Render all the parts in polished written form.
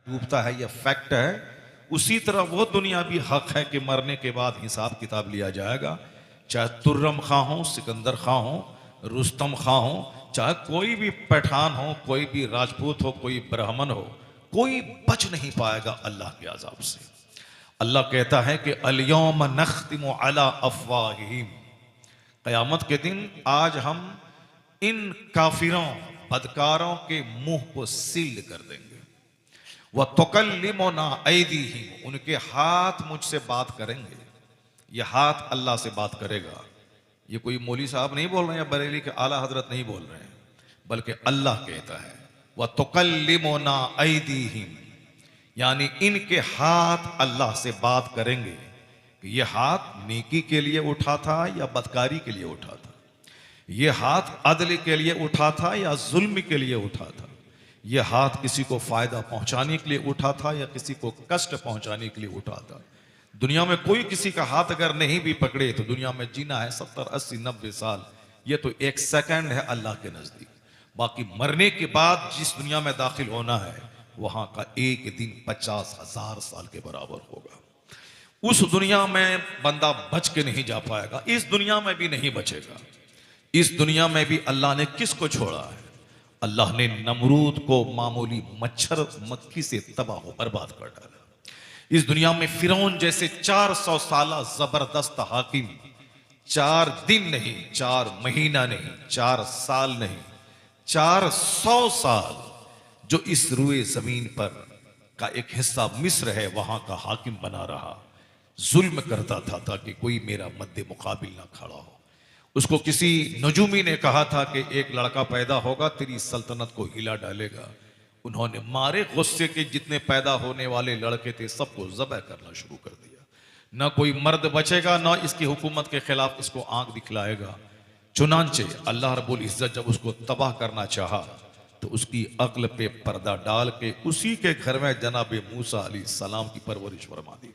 डूबता है, यह फैक्ट है। उसी तरह वो दुनिया भी हक है कि मरने के बाद हिसाब किताब लिया जाएगा। चाहे तुर्रम खां हो, सिकंदर खां हो, रुस्तम खां हो, चाहे कोई भी पठान हो, कोई भी राजपूत हो, कोई ब्राह्मण हो, कोई बच नहीं पाएगा अल्लाह के अजाब से। अल्लाह कहता है कि अल-यौम नख्तिमु अला अफ़वाहिहिम, क़यामत के दिन आज हम इन काफिरों बदकारों के मुंह को सील कर देंगे। वह तुकल्लिमुना ऐदीहिम, उनके हाथ मुझसे बात करेंगे। यह हाथ अल्लाह से बात करेगा। ये कोई मौली साहब नहीं बोल रहे हैं या बरेली के आला हजरत नहीं बोल रहे हैं, बल्कि अल्लाह कहता है वह तुकल्लिमुना ऐदीहिम, यानी इनके हाथ अल्लाह से बात करेंगे कि यह हाथ नेकी के लिए उठा था या बदकारी के लिए उठा था, यह हाथ अदल के लिए उठा था या जुल्म के लिए उठा था, यह हाथ किसी को फायदा पहुंचाने के लिए उठा था या किसी को कष्ट पहुंचाने के लिए उठा था। दुनिया में कोई किसी का हाथ अगर नहीं भी पकड़े तो दुनिया में जीना है 70, 80, 90 साल, यह तो एक सेकंड है अल्लाह के नजदीक। बाकी मरने के बाद जिस दुनिया में दाखिल होना है वहां का एक दिन 50,000 साल के बराबर होगा। उस दुनिया में बंदा बच के नहीं जा पाएगा, इस दुनिया में भी नहीं बचेगा। इस दुनिया में भी अल्लाह ने किसको छोड़ा है? अल्लाह ने नमरूद को मामूली मच्छर मक्खी से तबाह बर्बाद कर डाला। इस दुनिया में फिरौन जैसे 400 साल जबरदस्त हाकिम, 4 दिन नहीं, 4 महीना नहीं, 4 साल नहीं, 400 साल जो इस रुए जमीन पर का एक हिस्सा मिस्र है वहां का हाकिम बना रहा, जुल्म करता था ताकि कोई मेरा मद्दे मुकाबिल ना खड़ा हो। उसको किसी नजूमी ने कहा था कि एक लड़का पैदा होगा तेरी सल्तनत को हिला डालेगा। उन्होंने मारे गुस्से के जितने पैदा होने वाले लड़के थे सबको ज़बह करना शुरू कर दिया। ना कोई मर्द बचेगा, ना इसकी हुकूमत के खिलाफ इसको आंख दिखलाएगा। चुनांचे अल्लाह रब्बुल इज्जत जब उसको तबाह करना चाहा तो उसकी अक्ल पे पर्दा डाल के उसी के घर में जनाब मूसा अलैहिस्सलाम की परवरिश फरमा दी,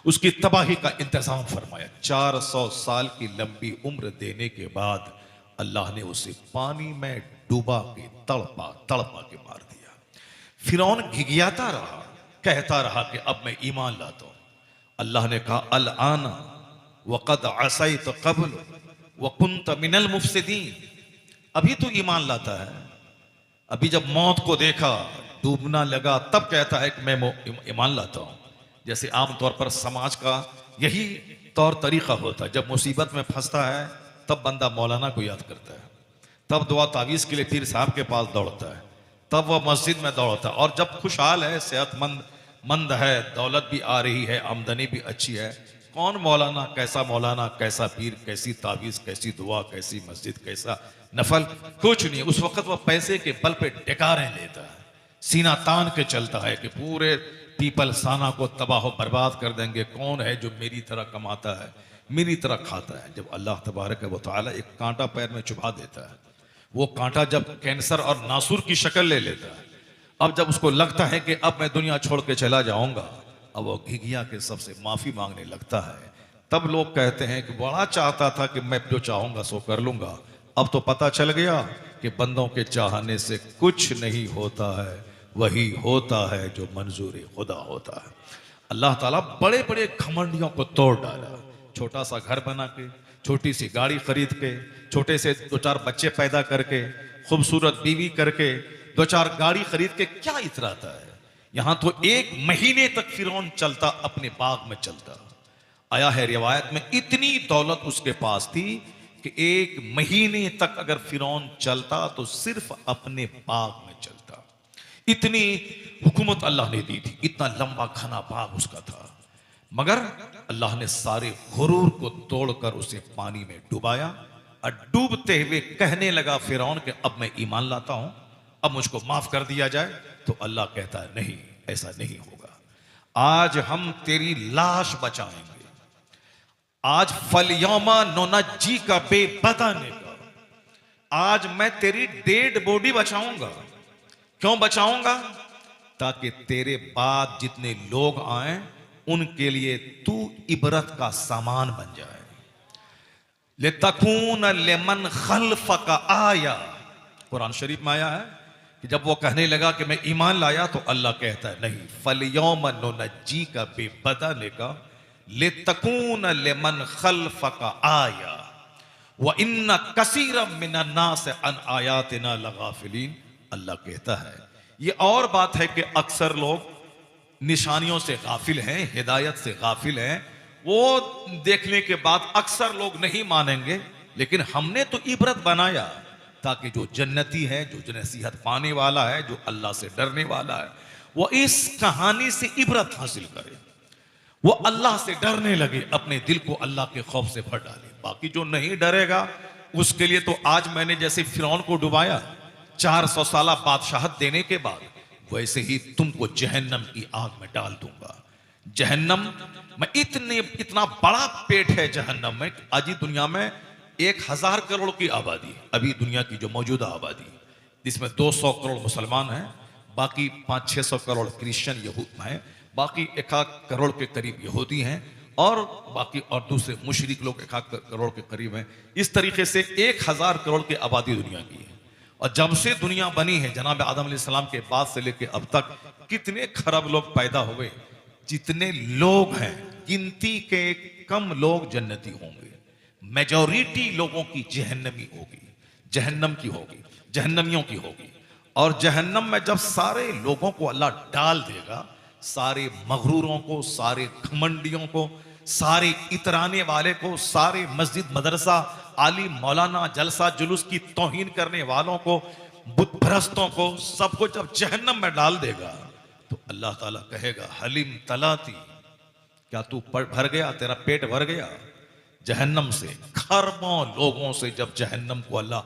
उसकी तबाही का इंतजाम फरमाया। 400 साल की लंबी उम्र देने के बाद अल्लाह ने उसे पानी में डूबा के तड़पा तड़पा के मार दिया। फिरौन घिघियाता रहा, कहता रहा कि अब मैं ईमान लाता हूं। अल्लाह ने कहा अल आना वक़द असैत क़ब्ल व कुन्त मिनल मुफ़सिदीन, अभी तो ईमान लाता है, अभी जब मौत को देखा डूबना लगा तब कहता है कि मैं ईमान लाता हूं। जैसे आमतौर पर समाज का यही तौर तरीका होता है, जब मुसीबत में फंसता है तब बंदा मौलाना को याद करता है, तब दुआ तावीज़ के लिए पीर साहब के पास दौड़ता है, तब वह मस्जिद में दौड़ता है। और जब खुशहाल है, सेहतमंद है, दौलत भी आ रही है, आमदनी भी अच्छी है, कौन मौलाना, कैसा पीर, कैसी तावीज़, कैसी दुआ, कैसी मस्जिद, कैसा नफल, कुछ नहीं। उस वक्त वह पैसे के बल पे डकारें लेता है, सीना तान के चलता है कि पूरे पीपल साना को तबाह बर्बाद कर देंगे। कौन है जो मेरी तरह कमाता है, मेरी तरह खाता है? जब अल्लाह तबारक व तआला एक कांटा पैर में चुभा देता है, वो कांटा जब कैंसर और नासूर की शक्ल ले लेता है, अब जब उसको लगता है कि अब मैं दुनिया छोड़ के चला जाऊंगा, अब वो घिघिया के सबसे माफी मांगने लगता है। तब लोग कहते हैं कि बड़ा चाहता था कि मैं जो चाहूंगा सो कर लूंगा, अब तो पता चल गया कि बंदों के चाहने से कुछ नहीं होता है, वही होता है जो मंजूर खुदा होता है। अल्लाह ताला बड़े बड़े घमंडियों को तोड़ डाला। छोटा सा घर बना के, छोटी सी गाड़ी खरीद के, छोटे से 2-4 बच्चे पैदा करके, खूबसूरत बीवी करके, 2-4 गाड़ी खरीद के क्या इतराता है? यहां तो 1 महीने तक फिरौन चलता, अपने बाग में चलता। आया है रिवायत में इतनी दौलत उसके पास थी कि 1 महीने तक अगर फिरौन चलता तो सिर्फ अपने बाग में चलता। इतनी हुकूमत अल्लाह ने दी थी, इतना लंबा घना बाग उसका था। मगर अल्लाह ने सारे गुरूर को तोड़कर उसे पानी में डुबाया और डूबते हुए कहने लगा फिरौन कि अब मैं ईमान लाता हूं, अब मुझको माफ कर दिया जाए। तो अल्लाह कहता है नहीं, ऐसा नहीं होगा। आज हम तेरी लाश बचाएंगे, आज फलयौमा नोनज्जी का बेबदन का, आज मैं तेरी डेड बॉडी बचाऊंगा। क्यों बचाऊंगा? ताकि तेरे बाद जितने लोग आए उनके लिए तू इबरत का सामान बन जाए। लेतकून लेमन खल्फक आया, कुरान शरीफ में आया है कि जब वो कहने लगा कि मैं ईमान लाया, तो अल्लाह कहता है नहीं, फलयौम नुनज्जी का बेबदन का लितकून लिमन खल्फका आया व इन्ना कसीरम मिनन नास अन आयातिना लगाफिलीन। अल्लाह कहता है ये और बात है कि अक्सर लोग निशानियों से गाफिल हैं, हिदायत से गाफिल हैं। वो देखने के बाद अक्सर लोग नहीं मानेंगे, लेकिन हमने तो इबरत बनाया ताकि जो जन्नती है, जो नसीहत पाने वाला है, जो अल्लाह से डरने वाला है, वो इस कहानी से इबरत हासिल करे, वो अल्लाह से डरने लगे, अपने दिल को अल्लाह के खौफ से भर डाले। बाकी जो नहीं डरेगा उसके लिए तो आज मैंने जैसे फिरौन को डुबाया 400 साल बादशाहत देने के बाद, वैसे ही तुमको जहन्नम की आग में डाल दूंगा। जहन्नम में इतना बड़ा पेट है जहन्नम में, आज ही दुनिया में 1000 करोड़ की आबादी है, अभी दुनिया की जो मौजूदा आबादी, जिसमें 200 करोड़ मुसलमान हैं, बाकी 500-600 करोड़ क्रिश्चियन यहूद हैं, बाकी 1 करोड़ के करीब यहूदी हैं, और बाकी और दूसरे मुशरिक लोग 1 करोड़ के करीब हैं। इस तरीके से 1000 करोड़ की आबादी दुनिया की है। और जब से दुनिया बनी है, जनाब आदम अलैहिस्सलाम के बाद से लेकर अब तक कितने खरब लोग पैदा हुए, जितने लोग हैं गिनती के कम लोग जन्नती होंगे, मेजॉरिटी लोगों की जहन्नमी होगी, जहन्नम की होगी, जहन्नमियों की होगी। और जहन्नम में जब सारे लोगों को अल्लाह डाल देगा, सारे मगरूरों को, सारे घमंडियों को, सारे इतराने वाले को, सारे मस्जिद मदरसा आलिम मौलाना जलसा जुलूस की तौहीन करने वालों को, बुत परस्तों को, सबको जब जहन्नम में डाल देगा, तो अल्लाह ताला कहेगा हलीम तलाती, क्या तू भर गया, तेरा पेट भर गया? जहन्नम से खरबों लोगों से जब जहन्नम को अल्लाह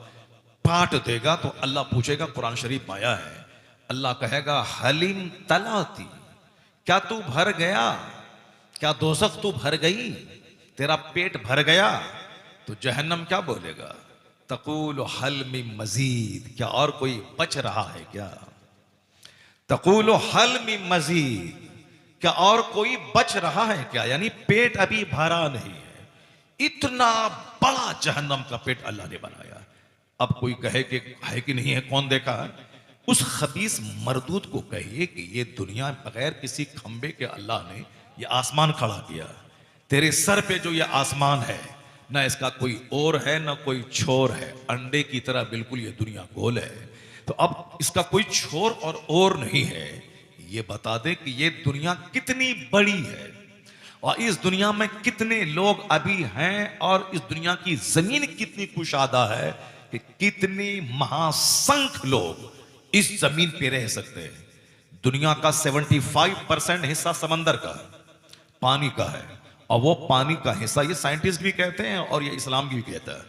पाट देगा, तो अल्लाह पूछेगा, कुरान शरीफ में आया है, अल्लाह कहेगा हलीम तलाती, क्या तू भर गया? क्या दोज़ख तू भर गई? तेरा पेट भर गया? तो जहन्नम क्या बोलेगा? तकूल हल मिन मजीद, क्या और कोई बच रहा है क्या? तकूल हल मिन मजीद, क्या और कोई बच रहा है क्या? यानी पेट अभी भरा नहीं है। इतना बड़ा जहन्नम का पेट अल्लाह ने बनाया। अब कोई कहे कि है कि नहीं है, कौन देखा है? उस खबीस मरदूद को कहिए कि ये दुनिया बगैर किसी खंबे के अल्लाह ने ये आसमान खड़ा किया। तेरे सर पे जो ये आसमान है, ना इसका कोई ओर है ना कोई छोर है, अंडे की तरह बिल्कुल ये दुनिया गोल है। तो अब इसका कोई छोर और ओर नहीं है। ये बता दे कि ये दुनिया कितनी बड़ी है और इस दुनिया में कितने लोग अभी हैं, और इस दुनिया की जमीन कितनी कुशादा है कि कितनी महासंख्य लोग इस जमीन पे रह सकते हैं। दुनिया का 75% हिस्सा समंदर का पानी का है, और वो पानी का हिस्सा, ये साइंटिस्ट भी कहते हैं और ये इस्लाम भी कहता है,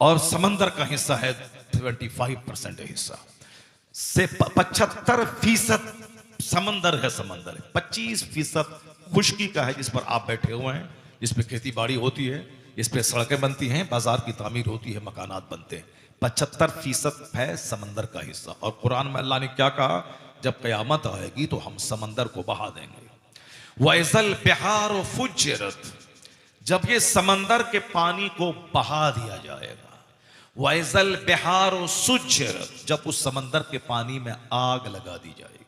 और समंदर का हिस्सा है 75% हिस्सा से 75% समंदर है, समंदर है। 25% खुश्की का है, जिस पर आप बैठे हुए हैं, जिस पे खेती बाड़ी होती है, इस पे सड़कें बनती हैं, बाजार की तामीर होती है, मकानात बनते हैं। 75% है समंदर का हिस्सा। और कुरान में अल्लाह ने क्या कहा? जब कयामत आएगी तो हम समंदर को बहा देंगे। वैज़ल बिहार फुज्जिरत, जब ये समंदर के पानी को बहा दिया जाएगा। वैज़ल बिहार सुज्जिरत, जब उस समंदर के पानी में आग लगा दी जाएगी।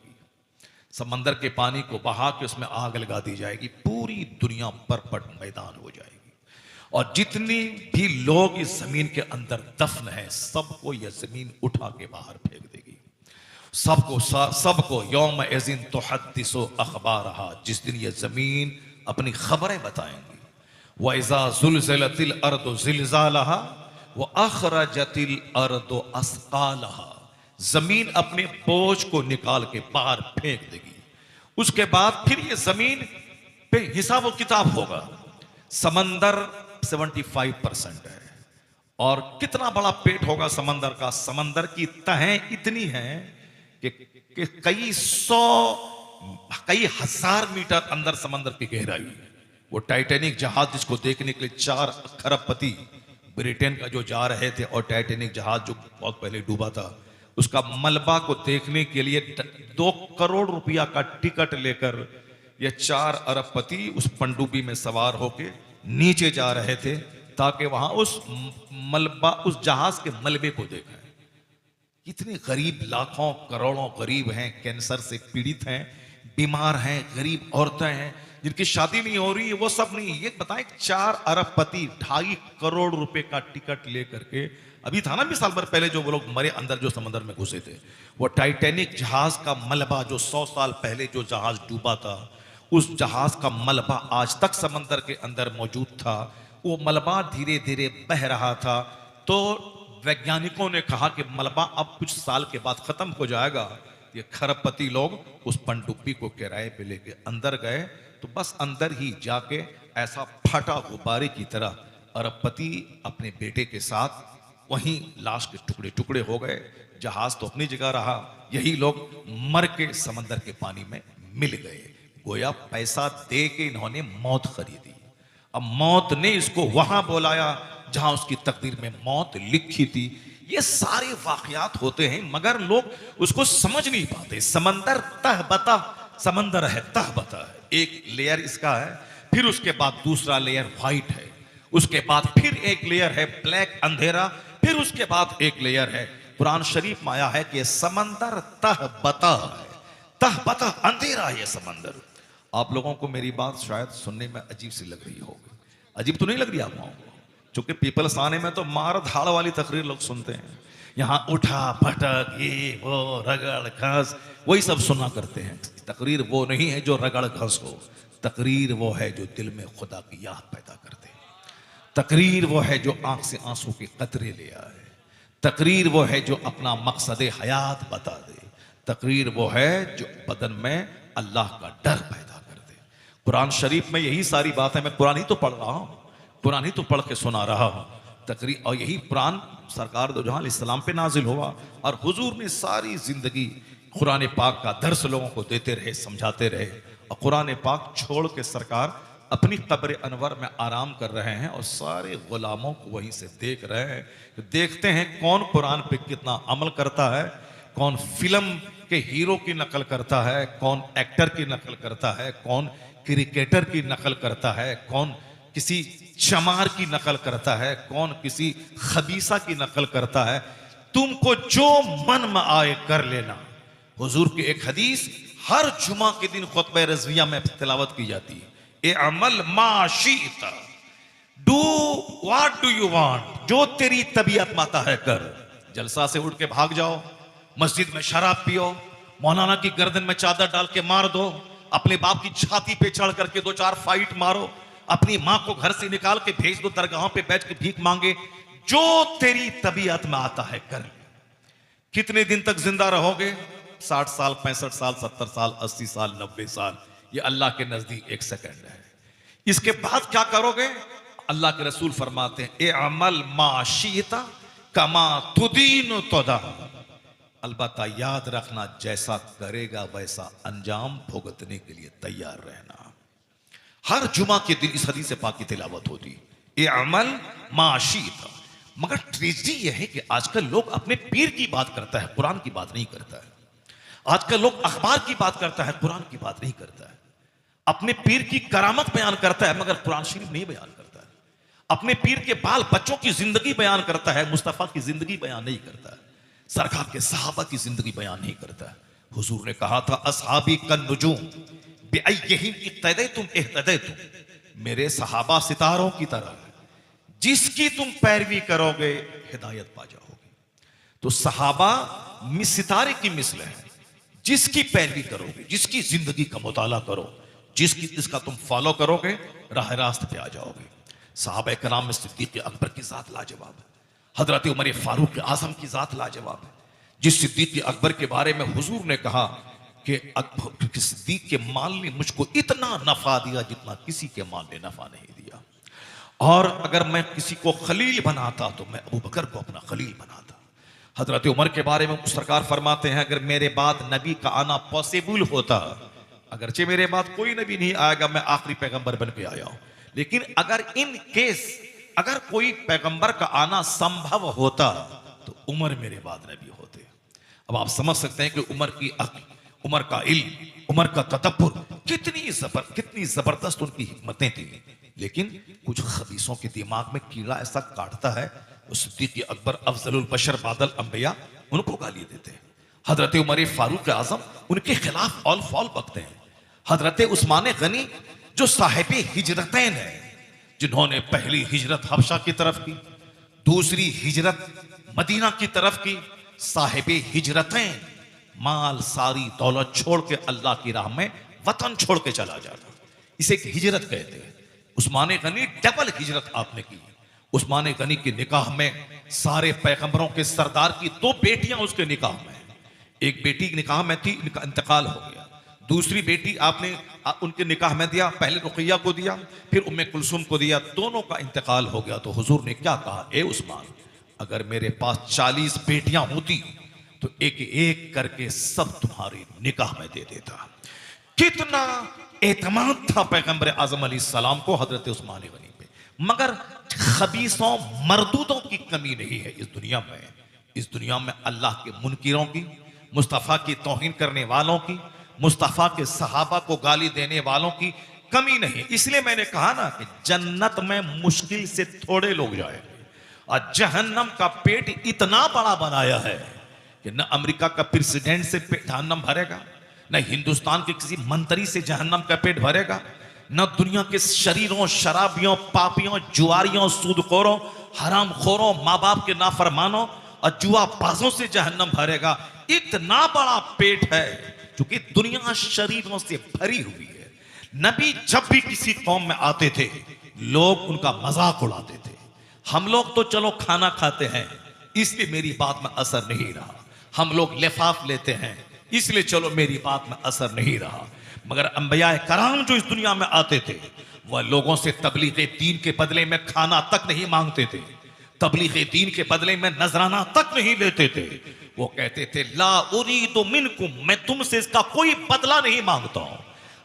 समंदर के पानी को बहा के उसमें आग लगा दी जाएगी, पूरी दुनिया परपट मैदान हो जाएगी। और जितनी भी लोग इस जमीन के अंदर दफन है, सबको यह जमीन उठा के बाहर फेंक देगी। सबको यौम एज़िन तुहद्दिसु अखबारहा, जिस दिन ये जमीन अपनी खबरें बताएंगी। व इज़ा ज़ुलज़िलतिल अर्दु ज़िलज़ालहा व अखरजतिल अर्दु अस्क़ालहा, जमीन अपने बोझ को निकाल के बाहर फेंक देगी। उसके बाद फिर ये जमीन पे हिसाब व किताब होगा। समंदर 75% है, और कितना बड़ा पेट होगा समंदर का? समंदर की तहें इतनी हैं कि कई हजार मीटर अंदर समंदर की गहराई है। वो टाइटैनिक जहाज जिसको देखने के लिए 4 खरबपति ब्रिटेन का जो जा रहे थे, और टाइटैनिक जहाज जो बहुत पहले डूबा था, उसका मलबा को देखने के लिए 2 करोड़ रुपया का टिकट लेकर ये 4 अरबपति उस पनडुब्बी में सवार होके नीचे जा रहे थे, ताकि वहां उस जहाज के मलबे को देखें। कितने गरीब, लाखों करोड़ों गरीब हैं, कैंसर से पीड़ित हैं, बीमार हैं, गरीब औरतें हैं जिनकी शादी नहीं हो रही है, वो सब नहीं। ये बताएं 4 अरबपति 2.5 करोड़ रुपए का टिकट लेकर के, अभी था ना 20 साल भर पहले जो वो लोग मरे अंदर, जो समंदर में घुसे थे, वो टाइटैनिक जहाज का मलबा, जो 100 साल पहले जो जहाज डूबा था, उस जहाज का मलबा आज तक समंदर के अंदर मौजूद था। वो मलबा धीरे धीरे बह रहा था, तो वैज्ञानिकों ने कहा कि मलबा अब कुछ साल के बाद खत्म हो जाएगा। ये खरबपति लोग उस पनडुब्बी को किराए पे लेके अंदर गए, तो बस अंदर ही जाके ऐसा फटा गुब्बारे की तरह अरबपति अपने बेटे के साथ वहीं लाश के टुकड़े टुकड़े हो गए। जहाज तो अपनी जगह रहा, यही लोग मर के समंदर के पानी में मिल गए। गोया पैसा दे के इन्होंने मौत खरीदी। अब मौत ने इसको वहां बुलाया जहां उसकी तकदीर में मौत लिखी थी। ये सारे वाकयात होते हैं मगर लोग उसको समझ नहीं पाते। समंदर तहबता समंदर है, तहबता है, एक लेयर इसका है, फिर उसके बाद दूसरा लेयर व्हाइट है, उसके बाद फिर एक लेयर है ब्लैक अंधेरा, फिर उसके बाद एक लेयर है। कुरान शरीफ में आया है कि समंदर तहबता है, तहबता अंधेरा है ये समंदर। आप लोगों को मेरी बात शायद सुनने में अजीब सी लग रही होगी। अजीब तो नहीं लग रही आप लोगों को? क्योंकि पीपल्स आने में तो मार धाड़ वाली तकरीर लोग सुनते हैं, यहाँ उठा भटक, ये वो, रगड़ घस, वही सब सुना करते हैं। तकरीर वो नहीं है जो रगड़ घस हो, तकरीर वो है जो दिल में खुदा की याद पैदा कर दे। तकरीर वो है जो आंख से आंसू के कतरे ले आए। तकरीर वो है जो अपना मकसद हयात बता दे। तकरीर वो है जो बदन में अल्लाह का डर पैदा कर दे। कुरान शरीफ में यही सारी बात है। मैं कुरान ही तो पढ़ रहा हूँ, कुरान ही तो पढ़ के सुना रहा हूँ। तकरीर और यही कुरान सरकार दो जहां इस्लाम पे नाजिल हुआ, और हुजूर ने सारी जिंदगी कुरान पाक का दर्स लोगों को देते रहे, समझाते रहे। और कुरान पाक छोड़ के सरकार अपनी कब्र अनवर में आराम कर रहे हैं और सारे गुलामों को वहीं से देख रहे हैं। तो देखते हैं कौन कुरान पे कितना अमल करता है, कौन फिल्म के हीरो की नकल करता है, कौन एक्टर की नकल करता है, कौन क्रिकेटर की नकल करता है, कौन किसी चमार की नकल करता है, कौन किसी खबीसा की नकल करता है। तुमको जो मन में आए कर लेना। हुजूर की एक हदीस हर जुमा के दिन खुतबा रज़विया में तिलावत की जाती है। ए अमल माशीता, do what do you want, जो तेरी तबीयत माता है कर। जलसा से उठ के भाग जाओ, मस्जिद में शराब पियो, मौलाना की गर्दन में चादर डाल के मार दो, अपने बाप की छाती पे चढ़ करके 2-4 फाइट मारो, अपनी मां को घर से निकाल के भेज दो दरगाहों पे बैठ के भीख मांगे। जो तेरी तबीयत में आता है कर। कितने दिन तक जिंदा रहोगे? 60 साल, 65 साल, 70 साल, 80 साल, 90 साल। ये अल्लाह के नजदीक 1 सेकंड है। इसके बाद क्या करोगे? अल्लाह के रसूल फरमाते हैं ए अमल माशीता कमा तुदीन तुदा। अलबत्ता याद रखना, जैसा करेगा वैसा अंजाम भुगतने के लिए तैयार रहना। हर जुमा के दिन इस हदीस पाक की तिलावत होती ए अमल माशीता। मगर ट्रेजेडी यह है कि आजकल लोग अपने पीर की बात करता है, कुरान की बात नहीं करता है। आजकल लोग अखबार की बात करता है, कुरान की बात नहीं करता है। अपने पीर की करामत बयान करता है मगर कुरान शरीफ नहीं बयान करता है। अपने पीर के बाल बच्चों की जिंदगी बयान करता है, मुस्तफा की जिंदगी बयान नहीं करता है। सरकार के सहाबा की जिंदगी बयान नहीं करता है। हुजूर ने कहा था असहाबी कन नुजूम बिअय्यिहिम इक्तदैतुम इह्तदैतुम। मेरे सहाबा सितारों की तरह, जिसकी तुम पैरवी करोगे हिदायत पा जाओगे। तो सहाबा सितारे की मिसल है, जिसकी पैरवी करोगे, जिसकी जिंदगी का मुताला करो, जिसका तुम फॉलो करोगे, राह रास्त पे आ जाओगे। सहाबा कराम में सिद्दीक़ अकबर की जात लाजवाब है, हजरत उमर फारूक आजम की जात लाजवाब है। जिस सिद्दीक़ अकबर के बारे में हुजूर ने कहा कि सिद्दीक़ के माल ने मुझको इतना नफा दिया जितना किसी के माल ने नफा नहीं दिया, और अगर मैं किसी को खलील बनाता तो मैं अबू बकर को अपना खलील बनाता। हजरत उमर के बारे में सरकार फरमाते हैं अगर मेरे बाद नबी का आना पॉसिबल होता, अगरचे मेरे बाद कोई नबी नहीं आएगा, मैं आखिरी पैगंबर बन के आया हूं, लेकिन अगर इन केस अगर कोई पैगंबर का आना संभव होता तो उमर मेरे बाद नबी होते। अब आप समझ सकते हैं कि उमर की अक्ल, उमर का इल्म, उमर का तदब्बुर, कितनी जबरदस्त उनकी हिकमतें थी। लेकिन कुछ खबीसों के दिमाग में कीड़ा ऐसा काटता है, वो सिद्दीक़ अकबर अफजलुल बशर बादल अंबिया, उनको गाली देते हैं। हजरत उमर फारूक आजम उनके खिलाफ ऑल फॉल बकते हैं। हजरत उस्मान गनी जो साहिब हिजरतैन है, जिन्होंने पहली हिजरत हबशा की तरफ की, दूसरी हिजरत मदीना की तरफ की, साहिब हिजरतैन, माल सारी दौलत छोड़ के अल्लाह की राह में वतन छोड़ के चला जाना, इसे एक हिजरत कहते हैं। उस्मान गनी डबल हिजरत आपने की। उस्मान गनी के निकाह में सारे पैगंबरों के सरदार की 2 बेटियां उसके निकाह में, एक बेटी निकाह में थी, इनका इंतकाल हो गया, दूसरी बेटी आपने उनके निकाह में दिया, पहले रुकैया को दिया, फिर उम्मे कुलसुम को दिया, दोनों का इंतकाल हो गया। तो हुजूर ने क्या कहा, ए उस्मान, अगर मेरे पास 40 बेटियां होती तो एक एक करके सब तुम्हारे निकाह में दे देता। कितना एतमाद था पैगंबर आजम अलैहिस्सलाम को हजरत उस्मान गनी पे। मगर खबीसों मरदूदों की कमी नहीं है इस दुनिया में। इस दुनिया में अल्लाह के मुनकिरों की, मुस्तफ़ा की तौहीन करने वालों की, मुस्तफ़ा के सहाबा को गाली देने वालों की कमी नहीं। इसलिए मैंने कहा ना कि जन्नत में मुश्किल से थोड़े लोग जाएंगे, और जहन्नम का पेट इतना बड़ा बनाया है कि न अमेरिका का प्रेसिडेंट से जहन्नम भरेगा, न हिंदुस्तान के किसी मंत्री से जहन्नम का पेट भरेगा, न दुनिया के शरीरों, शराबियों, पापियों, जुआरियों, सूदखोरों, हरामखोरों, माँ बाप के नाफरमानों और जुआ बाजों से जहन्नम भरेगा। इतना बड़ा पेट है क्योंकि दुनिया शरीरों से भरी हुई है। नबी जब भी किसी कौम में आते थे लोग उनका मजाक उड़ाते थे। हम लोग तो चलो खाना खाते हैं इसलिए मेरी बात में असर नहीं रहा, हम लोग लिफाफ लेते हैं इसलिए चलो मेरी बात में असर नहीं रहा। मगर अंबिया कराम जो इस दुनिया में आते थे वह लोगों से तबलीग दीन के बदले में खाना तक नहीं मांगते थे, तबलीग दीन के बदले में नजराना तक नहीं लेते थे। वो कहते थे ला उरीदु मिनकुम, मैं तुमसे इसका कोई बदला नहीं मांगता हूं।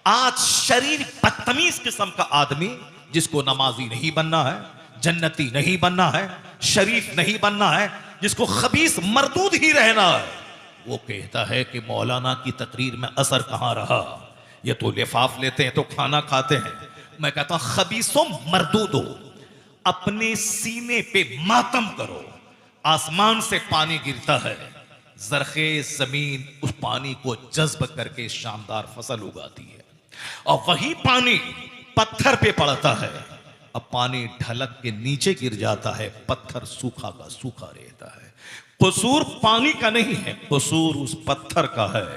आज शरीर बदतमीज किस्म का आदमी जिसको नमाजी नहीं बनना है, जन्नती नहीं बनना है, शरीफ नहीं बनना है, जिसको खबीस मरदूद ही रहना है, वो कहता है कि मौलाना की तकरीर में असर कहां रहा, ये तो लिफाफ लेते हैं तो खाना खाते हैं। मैं कहता हूं खबीसों मरदूदो, अपने सीने पे मातम करो। आसमान से पानी गिरता है, जरखेज जमीन उस पानी को जज्ब करके शानदार फसल उगाती है, और वही पानी पत्थर पे पड़ता है। अब पानी ढलक के नीचे गिर जाता है, पत्थर सूखा का सूखा रहता है। कसूर पानी का नहीं है, कसूर उस पत्थर का है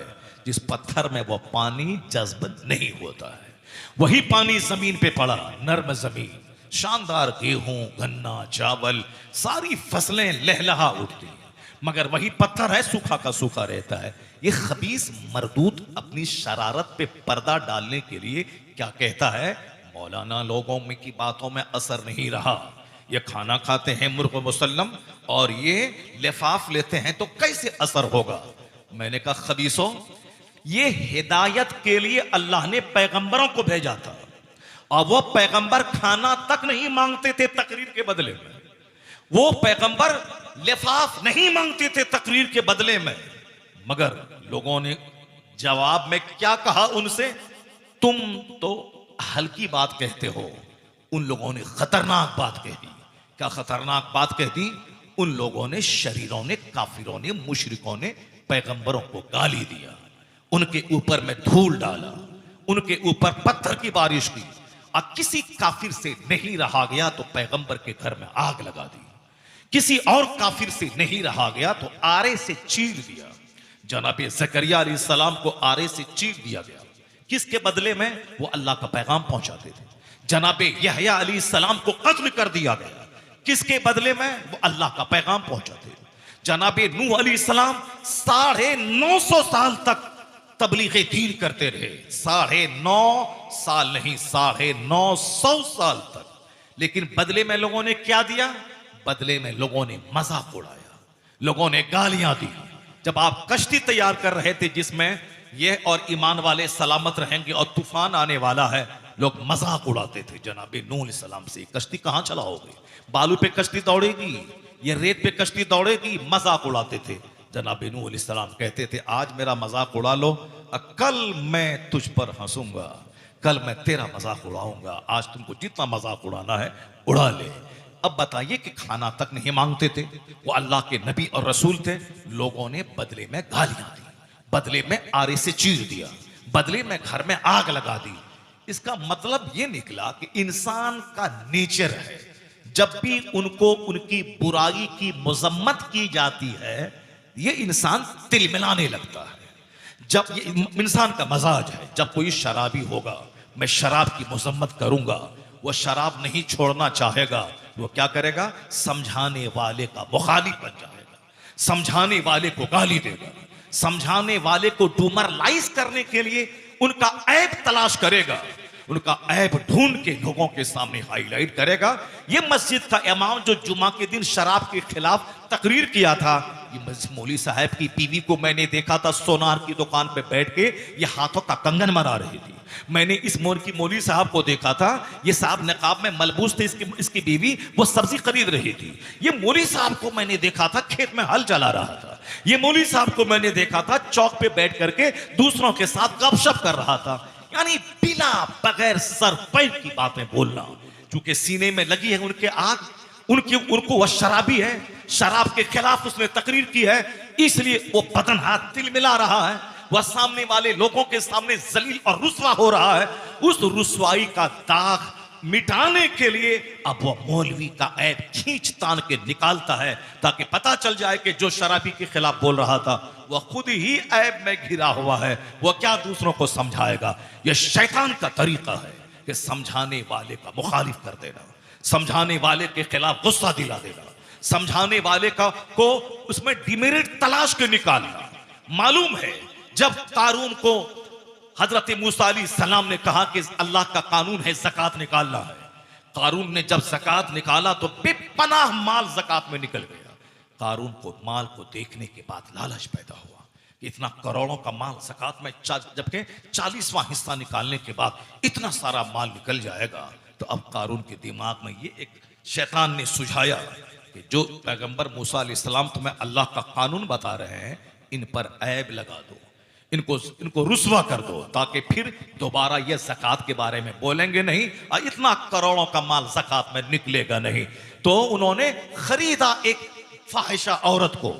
जिस पत्थर में वो पानी जज्ब नहीं होता है। वही पानी जमीन पे पड़ा, नर्म जमीन, शानदार गेहूं, गन्ना, चावल, सारी फसलें लहलहा उठती हैं, मगर वही पत्थर है सूखा का सूखा रहता है। ये खबीस मरदूद अपनी शरारत पे पर्दा डालने के लिए क्या कहता है, मौलाना लोगों में की बातों में असर नहीं रहा, ये खाना खाते हैं मुर्ग मुसल्लम और ये लिफाफ लेते हैं तो कैसे असर होगा। मैंने कहा खबीसों, ये हिदायत के लिए अल्लाह ने पैगंबरों को भेजा था, और वो पैगंबर खाना तक नहीं मांगते थे तकरीर के बदले में, वो पैगंबर लिफाफ नहीं मांगते थे तकरीर के बदले में। मगर लोगों ने जवाब में क्या कहा उनसे, तुम तो हल्की बात कहते हो। उन लोगों ने खतरनाक बात कह दी। क्या खतरनाक बात कह दी? उन लोगों ने, शरीरों ने, काफिरों ने, मुशरिकों ने पैगंबरों को गाली दिया, उनके ऊपर में धूल डाला, उनके ऊपर पत्थर की बारिश की, और किसी काफिर से नहीं रहा गया तो पैगंबर के घर में आग लगा दी, किसी और काफिर से नहीं रहा गया तो आरे से चीर दिया। जनाबे ज़करिया अलैहिस्सलाम को आरे से चीर दिया गया, किसके बदले में? वो अल्लाह का पैगाम पहुंचाते थे। जनाबे यहया अलैहिस्सलाम को कत्ल कर दिया गया, किसके बदले में? वो अल्लाह का पैगाम पहुंचाते थे। जनाबे नूह अलैहिस्सलाम 950 साल तक तबलीग दीन करते रहे, 950 साल नहीं, 950 साल तक। लेकिन बदले में लोगों ने क्या दिया? बदले में लोगों ने मजाक उड़ाया, लोगों ने गालियां दी। जब आप कश्ती तैयार कर रहे थे जिसमें ये और ईमान वाले सलामत रहेंगे और तूफान आने वाला है, लोग मजाक उड़ाते थे जनाबे नूह अलैहिस्सलाम से, कश्ती कहां चलाओगे, बालू पे कश्ती दौड़ेगी, ये रेत पे कश्ती दौड़ेगी, मजाक उड़ाते थे। जनाबे नूह अलैहिस्सलाम कहते थे आज मेरा मजाक उड़ा लो, कल मैं तुझ पर हंसूंगा, कल मैं तेरा मजाक उड़ाऊंगा, आज तुमको जितना मजाक उड़ाना है उड़ा ले। अब बताइए कि खाना तक नहीं मांगते थे, वो अल्लाह के नबी और रसूल थे। लोगों ने बदले में गालियां दी, बदले में आरे से चीर दिया, बदले में घर में आग लगा दी। इसका मतलब यह निकला कि इंसान का नेचर है, जब भी उनको उनकी बुराई की मजम्मत की जाती है, यह इंसान तिलमिलाने लगता है। जब ये इंसान का मजाज है, जब कोई शराबी होगा, मैं शराब की मजम्मत करूंगा, वो शराब नहीं छोड़ना चाहेगा, वो क्या करेगा? समझाने वाले का मुखालिफ बन जाएगा, समझाने वाले को गाली देगा, समझाने वाले को डूमरलाइज करने के लिए उनका ऐब तलाश करेगा, उनका ऐब ढूंढ के लोगों के सामने हाईलाइट करेगा। ये मस्जिद का इमाम जो जुमा के दिन शराब के खिलाफ तकरीर किया था, ये मौलवी साहब की बीवी को मैंने देखा था सोनार की दुकान पे बैठ के ये हाथों का कंगन मरा रही थी। मैंने इस मौलवी साहब को देखा था, ये साहब नकाब में मलबूस थे, इसकी बीवी वो सब्जी खरीद रही थी। ये मौलवी साहब को मैंने देखा था खेत में हल चला रहा था। ये मौलवी साहब को मैंने देखा था चौक पे बैठ करके दूसरों के साथ गपशप कर रहा था। यानी बिना बगैर सर पैर की बातें बोलना, क्योंकि सीने में लगी है उनके आग, उनको वह शराबी है, शराब के खिलाफ उसने तकरीर की है, इसलिए वो बदन हाथ तिल मिला रहा है, वह सामने वाले लोगों के सामने जलील और रुस्वा हो रहा है। उस रुस्वाई का दाग मिटाने के लिए अब वह मौलवी का ऐब खींच तान के निकालता है, ताकि पता चल जाए कि जो शराबी के खिलाफ बोल रहा था वह खुद ही ऐब में घिरा हुआ है, वह क्या दूसरों को समझाएगा। यह शैतान का तरीका है कि समझाने वाले का मुखालिफ कर देना, समझाने वाले के खिलाफ गुस्सा दिला देना, समझाने वाले को उसमें डिमेरिट तलाश के निकालना। मालूम है जब कारून को हजरत मूसा अलैहिस्सलाम ने कहा कि अल्लाह का कानून है ज़कात निकालना है, कारून ने जब ज़कात निकाला तो बेपनाह माल ज़कात में निकल गया। कारून को माल को देखने के बाद लालच पैदा हुआ कि इतना करोड़ों का माल ज़कात में, जबकि 40वां हिस्सा निकालने के बाद इतना सारा माल निकल जाएगा। तो अब कारून के दिमाग में ये एक शैतान ने सुझाया कि जो पैगंबर मूसा अलैहिस्सलाम तुम्हें अल्लाह का कानून बता रहे हैं, इन पर ऐब लगा दो, इनको रुस्वा कर दो, ताकि फिर दोबारा ये ज़कात के बारे में बोलेंगे नहीं, और इतना करोड़ों का माल ज़कात में निकलेगा नहीं। तो उन्होंने खरीदा एक फाहिशा औरत को,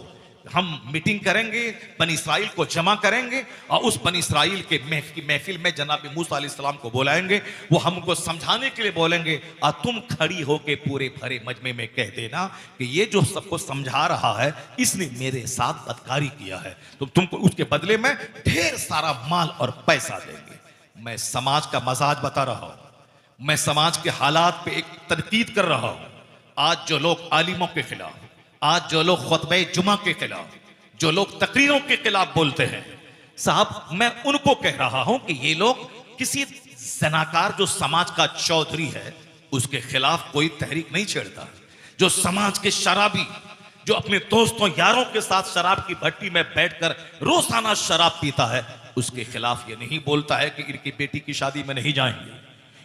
हम मीटिंग करेंगे, बनी इसराइल को जमा करेंगे और उस बनी इसराइल के महफिल में जनाब मूसा अलैहिस्सलाम को बुलाएंगे, वो हमको समझाने के लिए बोलेंगे, और तुम खड़ी होके पूरे भरे मजमे में कह देना कि ये जो सबको समझा रहा है इसने मेरे साथ बदकारी किया है, तो तुमको उसके बदले में ढेर सारा माल और पैसा देंगे। मैं समाज का मजाज बता रहा हूं, मैं समाज के हालात पे एक तनकीद कर रहा हूं। आज जो लोग आलिमों के खिलाफ, आज जो लोग खुतबे जुमा के खिलाफ, जो लोग तकरीरों के खिलाफ बोलते हैं, साहब मैं उनको कह रहा हूं कि ये लोग किसी जनाकार जो समाज का चौधरी है उसके खिलाफ कोई तहरीक नहीं छेड़ता। जो समाज के शराबी, जो अपने दोस्तों यारों के साथ शराब की भट्टी में बैठकर रोजाना शराब पीता है, उसके खिलाफ ये नहीं बोलता है कि इनकी बेटी की शादी में नहीं जाएंगे,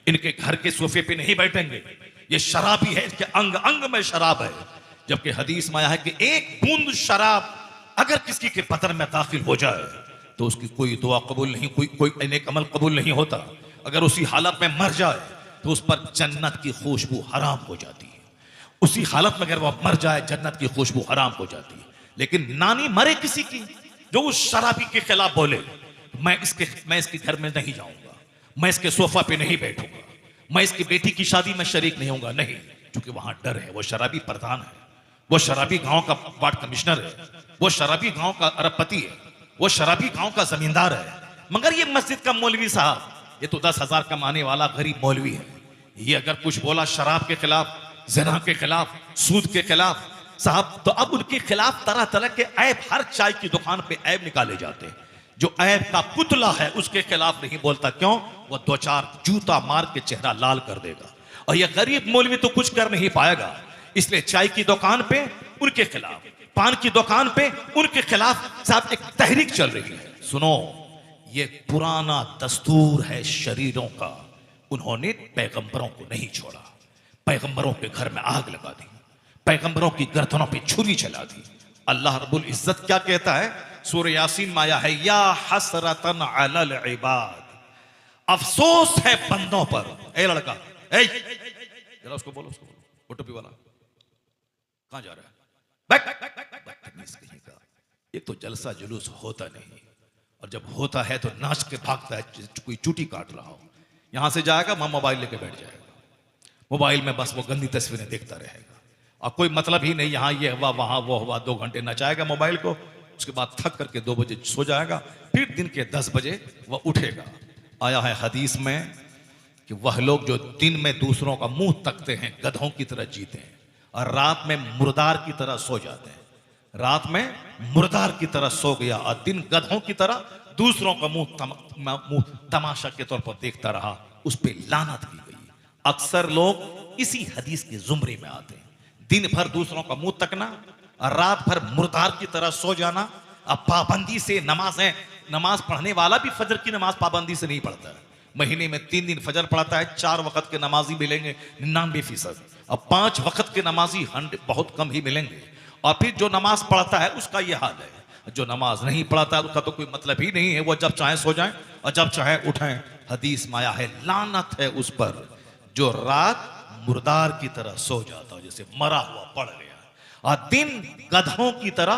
इनके घर के सोफे पे नहीं बैठेंगे, ये शराबी है, इसके अंग अंग में शराब है। जबकि हदीस में आया है कि एक बूंद शराब अगर किसी के बदन में दाखिल हो जाए तो उसकी कोई दुआ कबूल नहीं, कोई नेक अमल कबूल नहीं होता। अगर उसी हालत में मर जाए तो उस पर जन्नत की खुशबू हराम हो जाती है। उसी हालत में अगर वह मर जाए जन्नत की खुशबू हराम हो जाती है। लेकिन नानी मरे किसी की जो उस शराबी के खिलाफ बोले, मैं इसके घर में नहीं जाऊंगा, मैं इसके सोफा पे नहीं बैठूंगा, मैं इसकी बेटी की शादी में शरीक नहीं होऊंगा, नहीं, क्योंकि वहां डर है। वो शराबी प्रधान है, वो शराबी गांव का वार्ड कमिश्नर है, वो शराबी गांव का अरबपति है, वो शराबी गांव का जमींदार है। मगर ये मस्जिद का मौलवी साहब, ये तो 10,000 कमाने वाला गरीब मौलवी है, ये अगर कुछ बोला शराब के खिलाफ, ज़िना के खिलाफ, सूद के खिलाफ, साहब तो अब उनके खिलाफ तरह तरह के ऐब, हर चाय की दुकान पे ऐब निकाले जाते हैं। जो ऐब का पुतला है उसके खिलाफ नहीं बोलता, क्यों? वो 2-4 जूता मार के चेहरा लाल कर देगा, और ये गरीब मौलवी तो कुछ कर नहीं पाएगा। इसलिए चाय की दुकान पे उनके खिलाफ, पान की दुकान पे उनके खिलाफ साहब एक तहरीक चल रही है। सुनो, ये पुराना दस्तूर है शरीरों का, उन्होंने पैगंबरों को नहीं छोड़ा, पैगंबरों के घर में आग लगा दी, पैगंबरों की गर्दनों पे छुरी चला दी। अल्लाह रब्बुल इज्जत क्या कहता है? सूरह यासीन में आया है, या हसरतन अलल इबाद, अफसोस है बंदों पर। ए लड़का, ए जरा उसको बोलो, वो टोपी वाला, कहां जा रहा है? बदतमीज कहीं का। एक तो जलसा जुलूस होता नहीं, और जब होता है तो नाच के भागता है, कोई चूटी काट रहा हो। यहां से जाएगा, वहां मोबाइल लेके बैठ जाएगा, मोबाइल में बस वो गंदी तस्वीरें देखता रहेगा, और कोई मतलब ही नहीं, यहां ये हुआ वहां वो हुआ। 2 घंटे नचाएगा मोबाइल को, उसके बाद थक करके 2 बजे सो जाएगा, फिर दिन के 10 बजे वह उठेगा। आया है हदीस में कि वह लोग जो दिन में दूसरों का मुंह तकते हैं, गधों की तरह जीते हैं, और रात में मुर्दार की तरह सो जाते हैं। रात में मुर्दार की तरह सो गया, और दिन गधों की तरह दूसरों का मुंह तमाशा के तौर पर देखता रहा, उस पर लानत की गई। अक्सर लोग इसी हदीस के जुमरे में आते हैं, दिन भर दूसरों का मुंह तकना और रात भर मुर्दार की तरह सो जाना। अब पाबंदी से नमाज पढ़ने वाला भी फजर की नमाज पाबंदी से नहीं पढ़ता है। महीने में 3 दिन फजर पढ़ता है, 4 वक्त के नमाजी मिलेंगे 99%। अब 5 वक्त के नमाजी बहुत कम ही मिलेंगे। और फिर जो नमाज पढ़ता है उसका यह हाल है, जो नमाज नहीं पढ़ता है उसका तो कोई मतलब ही नहीं है, वो जब चाहे सो जाए और जब चाहे उठें। हदीस में आया है, लानत है उस पर जो रात मुर्दार की तरह सो जाता हो, जैसे मरा हुआ पड़ गया, और दिन गधों की तरह,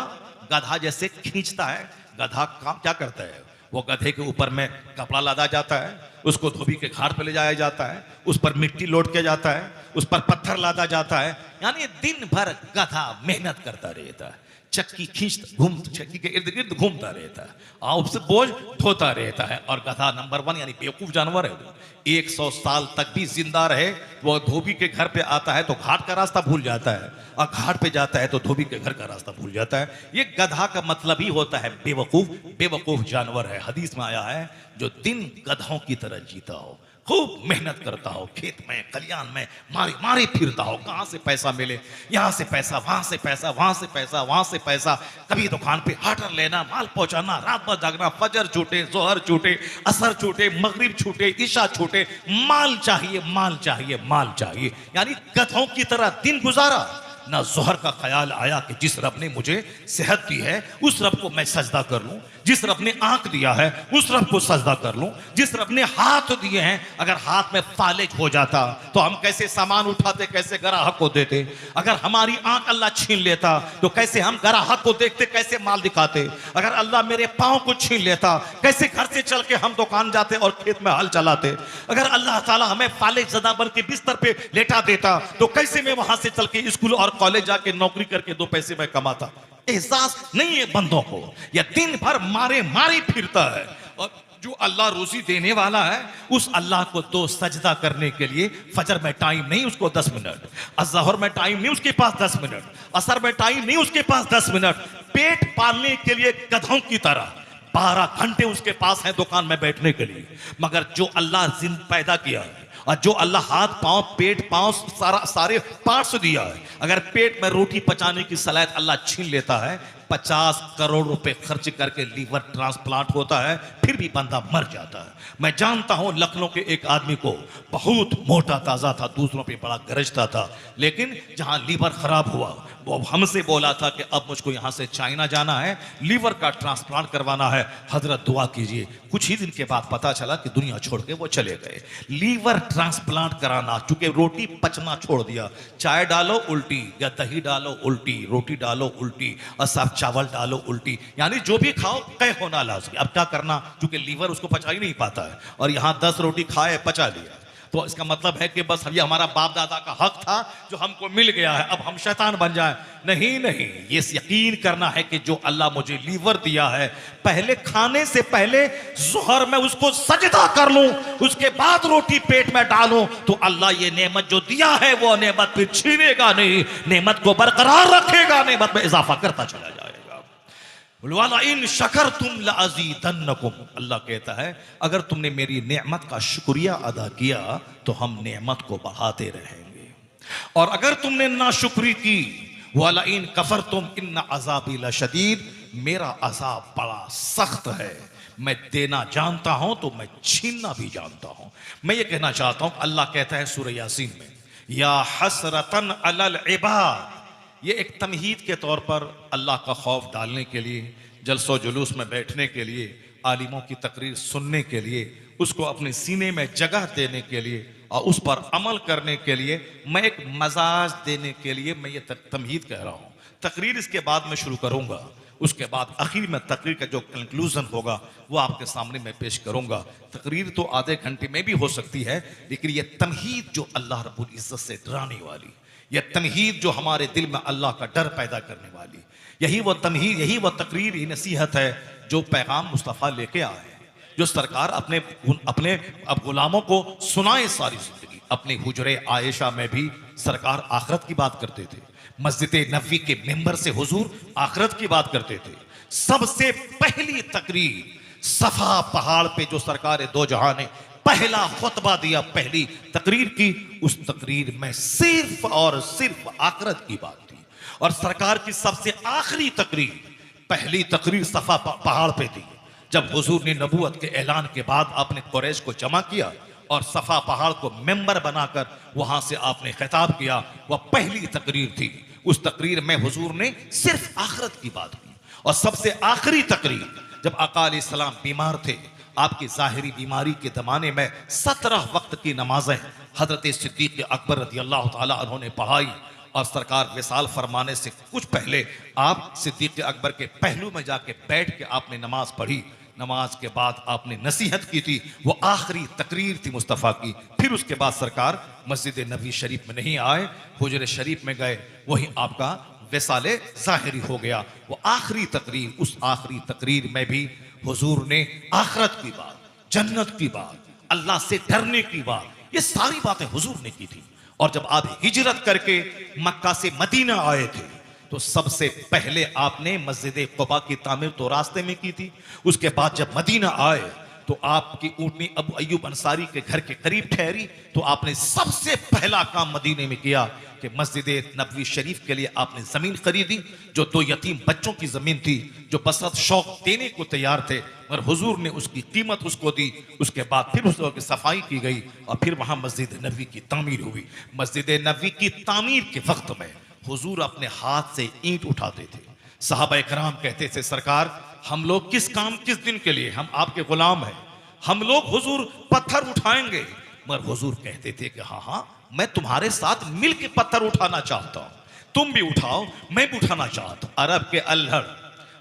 गधा जैसे खींचता है। गधा काम क्या करता है, वो गधे के ऊपर में कपड़ा लादा जाता है, उसको धोबी के घाट पे ले जाया जाता है, उस पर मिट्टी लोट के जाता है, उस पर पत्थर लादा जाता है। यानी दिन भर गधा मेहनत करता रहता है, चक्की चक्की के इर्द गिर्द घूमता रहता है, और उससे बोझ ढोता रहता है। और गधा नंबर 1 यानी बेवकूफ जानवर है वो। 100 साल तक भी जिंदा रहे, वो धोबी के घर पे आता है तो घाट का रास्ता भूल जाता है, और घाट पे जाता है तो धोबी के घर का रास्ता भूल जाता है। ये गधा का मतलब ही होता है बेवकूफ जानवर है। हदीस में आया है, जो दिन गधों की तरह जीता हो, खूब मेहनत करता हो, खेत में खलियान में मारे मारे फिरता हो, कहां से पैसा मिले, यहां से पैसा, वहां से पैसा, वहां से पैसा, वहां से पैसा, कभी दुकान पे ऑर्डर लेना, माल पहुंचाना, रात भर जागना, फजर छूटे, जोहर छूटे, असर छूटे, मगरिब छूटे, ईशा छूटे, माल चाहिए, माल चाहिए, माल चाहिए। यानी गधों की तरह दिन गुजारा। ना जोहर का ख्याल आया कि जिस रब ने मुझे सेहत दी है उस रब को मैं सजदा कर लूं, जिस रब ने आंख दिया है उस रब को सजदा कर लूं, जिस रब ने हाथ दिए हैं, अगर हाथ में फालिज हो जाता तो हम कैसे सामान उठाते, कैसे ग्राहक को देते। अगर हमारी आंख अल्लाह छीन लेता तो कैसे हम ग्राहक को देखते, कैसे माल दिखाते। अगर अल्लाह मेरे पांव को छीन लेता, कैसे घर से चल के हम दुकान जाते और खेत में हल चलाते। अगर अल्लाह ताला हमें फालिज ज़दा बन के बिस्तर पे लेटा देता तो कैसे मैं वहां से चल के स्कूल और कॉलेज जाके नौकरी करके 2 पैसे मैं कमाता। एहसास नहीं है बंदों को, यह दिन भर मारे मारे फिरता है। और जो अल्लाह रोजी देने वाला है उस अल्लाह को तो सजदा करने के लिए फजर में टाइम नहीं, उसको 10 मिनट, अज़हर में टाइम नहीं, उसके पास 10 मिनट, असर में टाइम नहीं, उसके पास 10 मिनट। पेट पालने के लिए गधों की तरह 12 घंटे उसके पास है दुकान में बैठने के लिए। मगर जो अल्लाह जिंद पैदा किया है और जो अल्लाह हाथ पांव पेट पांव सारे पार्ट्स दिया है, अगर पेट में रोटी पचाने की सलाहियत अल्लाह छीन लेता है, 50 करोड़ रुपए खर्च करके लीवर ट्रांसप्लांट होता है, फिर भी बंदा मर जाता है। मैं जानता हूं लखनऊ के एक आदमी को, बहुत मोटा ताजा था, दूसरों पे बड़ा गरजता था, लेकिन जहां लीवर खराब हुआ वो हमसे बोला था कि अब मुझको यहां से चाइना जाना है, लीवर का ट्रांसप्लांट करवाना है, हजरत दुआ कीजिए। कुछ ही दिन के बाद पता चला कि दुनिया छोड़ के वो चले गए। लीवर ट्रांसप्लांट कराना, चूंकि रोटी पचना छोड़ दिया, चाय डालो उल्टी, या दही डालो उल्टी, रोटी डालो उल्टी, और सब चावल डालो उल्टी, यानी जो भी खाओ कह होना लाजमी। अब क्या करना, चूंकि लीवर उसको पचा ही नहीं पाता है, और यहां 10 रोटी खाए पचा लिया, तो इसका मतलब है कि बस ये हमारा बाप दादा का हक था जो हमको मिल गया है, अब हम शैतान बन जाए। नहीं नहीं, ये यकीन करना है कि जो अल्लाह मुझे लीवर दिया है, पहले खाने से पहले ज़ोहर में उसको सजदा कर लूं, उसके बाद रोटी पेट में डालूं, तो अल्लाह ये नेमत जो दिया है वो नेमत फिर छीनेगा नहीं, नेमत को बरकरार रखेगा, नेमत में इजाफा करता चला जाएगा। इन शकर तुम लाज़ीदन्नकुम, अल्लाह कहता है अगर तुमने मेरी नेमत का शुक्रिया अदा किया तो हम नेमत को बढ़ाते रहेंगे, और अगर तुमने नाशुक्री की, वाला इन कफर तुम इन अज़ाबी लशदीद, मेरा अज़ाब बड़ा सख्त है, मैं देना जानता हूं तो मैं छीनना भी जानता हूं। मैं ये कहना चाहता हूं, अल्लाह कहता है सूरह यासीन में, या हसरतन अलल इबाद, ये एक तमहीद के तौर पर अल्लाह का खौफ डालने के लिए, जलसो जुलूस में बैठने के लिए, आलिमों की तकरीर सुनने के लिए, उसको अपने सीने में जगह देने के लिए और उस पर अमल करने के लिए मैं एक मजाज देने के लिए मैं ये तमहीद कह रहा हूँ। तकरीर इसके बाद मैं शुरू करूँगा, उसके बाद आखिर में तकरीर का जो कंक्लूजन होगा वो आपके सामने मैं पेश करूँगा। तकरीर तो आधे घंटे में भी हो सकती है, लेकिन ये तमहीद जो अल्लाह रब्बुल इज़्ज़त से डराने वाली, यह तमहीद जो हमारे दिल में अल्लाह का डर पैदा करने वाली, यही वो तमहीद, यही वो तकरीर, ये नसीहत है जो पैगाम मुस्तफ़ा लेके आए हैं, जो सरकार अपने अपने अब गुलामों को सुनाए सारी जिंदगी। अपने हुजरे आयशा में भी सरकार आखरत की बात करते थे, मस्जिद नबवी के मेंबर से हुजूर आखरत की बात करते थे। सबसे पहली तकरीर सफा पहाड़ पे जो सरकार दो जहां ने पहला खुतबा दिया, पहली तकरीर की, उस तकरीर में सिर्फ और सिर्फ आखरत की बात थी। और सरकार की सबसे आखिरी तकरीर, पहली तकरीर सफा पहाड़ पे थी, जब हुजूर ने नबूवत के ऐलान के बाद आपने कुरैश को जमा किया और सफा पहाड़ को मेंबर बनाकर वहां से आपने खिताब किया। वह पहली तकरीर थी। उस तकरीर में हुजूर ने सिर्फ आखिरत की बात की। और सबसे आखिरी तकरीर, जब आका अलैहिस्सलाम बीमार थे, आपकी जाहिरी बीमारी के जमाने में 17 वक्त की नमाजें हजरत सिद्दीक अकबर रज़ियल्लाहु ताला अन्हु ने पढ़ाई। और सरकार विसाल फरमाने से कुछ पहले आप सिद्दीक अकबर के पहलू में जाके बैठ के आपने नमाज पढ़ी। नमाज के बाद आपने नसीहत की थी, वो आखिरी तकरीर थी मुस्तफ़ा की। फिर उसके बाद सरकार मस्जिद नबी शरीफ में नहीं आए, हुजरे शरीफ में गए, वहीं आपका विसाले ज़ाहिरी हो गया। वो आखिरी तकरीर, उस आखिरी तकरीर में भी हुजूर ने आखिरत की बात, जन्नत की बात, अल्लाह से डरने की बात, ये सारी बातें हुजूर ने की थी। और जब आप हिजरत करके मक्का से मदीना आए थे, तो सबसे पहले आपने मस्जिद क़ुबा की तामीर तो रास्ते में की थी। उसके बाद जब मदीना आए तो आपकी ऊँटनी अबू अय्यूब अंसारी के घर के करीब ठहरी, तो आपने सबसे पहला काम मदीने में किया कि मस्जिद नबवी शरीफ के लिए आपने ज़मीन खरीदी, जो 2 यतीम बच्चों की ज़मीन थी, जो बसरत शौक देने को तैयार थे, और हुजूर ने उसकी कीमत उसको दी। उसके बाद फिर उसकी सफाई की गई और फिर वहाँ मस्जिद नबवी की तामीर हुई। मस्जिद नबवी की तामीर के वक्त में हुजूर अपने हाथ से ईंट उठाते थे। सहाबा कराम कहते थे, सरकार हम लोग किस काम, किस दिन के लिए, हम आपके गुलाम हैं, हम लोग हुजूर पत्थर उठाएंगे। मगर हुजूर कहते थे कि हाँ हाँ, मैं तुम्हारे साथ मिल के पत्थर उठाना चाहता हूं, तुम भी उठाओ, मैं भी उठाना चाहता हूं। अरब के अल्हड़,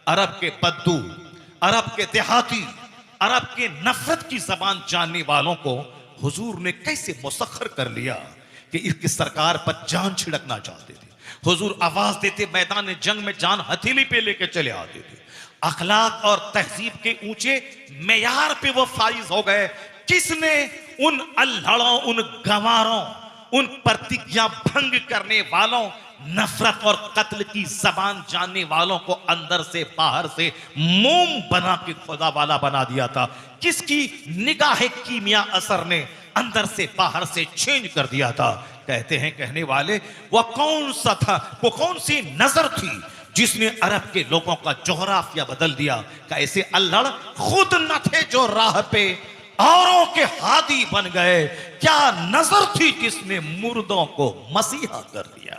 अरब के पद्दू, अरब के देहाती, अरब के नफरत की जबान जानने वालों को हुजूर ने कैसे मुसख्खर कर लिया कि इसकी सरकार पर जान छिड़कना चाहते थे। हुजूर आवाज देते, मैदान जंग में जान हथेली पे लेके चले आते थे। अखलाक और तहजीब के ऊंचे मेयार पे वो फाइज हो गए। किसने उन अल्हड़ों, उन गंवारों, उन प्रतिज्ञा भंग करने वालों, नफरत और कत्ल की जबान जानने वालों को अंदर से बाहर से मोम बना के खुदा वाला बना दिया था? किसकी निगाह कीमिया असर ने अंदर से बाहर से चेंज कर दिया था? कहते हैं कहने वाले, वह कौन सा था, वो कौन सी नजर थी जिसने अरब के लोगों का जोग्राफिया बदल दिया? कैसे अल्हड़ खुद न थे जो राह पे औरों के हादी बन गए? क्या नजर थी जिसने मुर्दों को मसीहा कर दिया?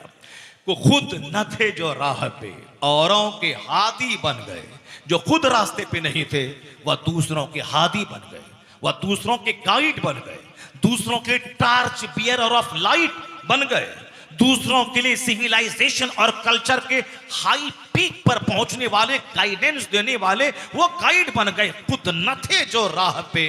वो खुद न थे जो राह पे औरों के हादी बन गए। जो खुद रास्ते पे नहीं थे वह दूसरों के हादी बन गए, वह दूसरों के गाइड बन गए, दूसरों के टार्च बियरर ऑफ लाइट बन गए, दूसरों के लिए सिविलाइजेशन और कल्चर के हाई पीक पर पहुंचने वाले, गाइडेंस देने वाले वो गाइड बन गए। खुद न थे जो राह पे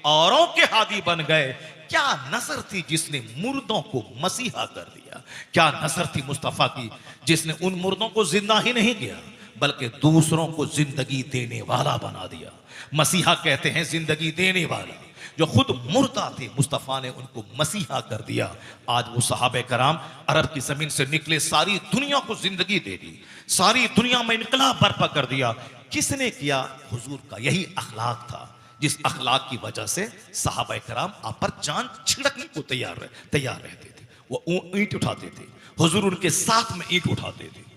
औरों के हादी बन गए। क्या नजर थी जिसने मुर्दों को मसीहा कर दिया? क्या नजर थी मुस्तफा की जिसने उन मुर्दों को जिंदा ही नहीं किया बल्कि दूसरों को जिंदगी देने वाला बना दिया? मसीहा कहते हैं जिंदगी देने वाला। जो खुद मुर्दा थे मुस्तफ़ा ने उनको मसीहा कर दिया। आज वो सहाबे कराम अरब की ज़मीन से निकले, सारी दुनिया को जिंदगी दे दी, सारी दुनिया में इनकलाब बर्पा कर दिया। किसने किया? हुजूर का यही अखलाक था, जिस अखलाक की वजह से सहाबा कराम आप पर जान छिड़कने को तैयार रहते थे। वो ईंट उठाते थे, हुजूर उनके साथ में ईंट उठाते थे।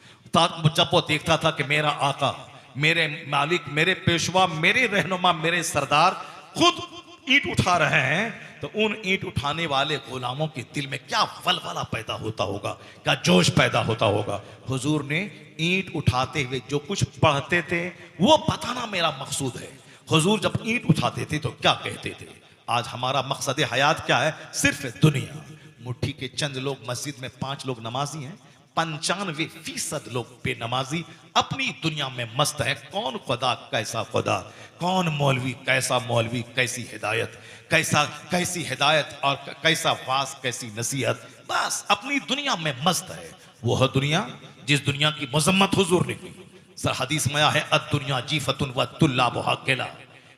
जब वो देखता था कि मेरा आका, मेरे मालिक, मेरे पेशवा, मेरे रहनुमा, मेरे सरदार खुद ईंट उठा रहे हैं, तो उन ईंट उठाने वाले गुलामों के दिल में क्या वलवला पैदा होता होगा, क्या जोश पैदा होता होगा। हुजूर ने ईंट उठाते हुए जो कुछ पढ़ते थे वो बताना मेरा मकसूद है। हुजूर जब ईंट उठाते थे तो क्या कहते थे? आज हमारा मकसद हयात क्या है? सिर्फ दुनिया। मुट्ठी के चंद लोग मस्जिद में 5 लोग नमाजी हैं, 95% लोग बेनमाजी अपनी दुनिया में मस्त है। कौन खुदा कैसा खुदा, कौन मौलवी कैसा मौलवी, कैसी हिदायत कैसी हिदायत और कैसा वास कैसी नसीहत, बस अपनी दुनिया में मस्त है। वह दुनिया जिस दुनिया की मजम्मत हुजूर ने की। सर हदीस में है अद्दुनिया जीफतुन व तुल्लाबुहा किला,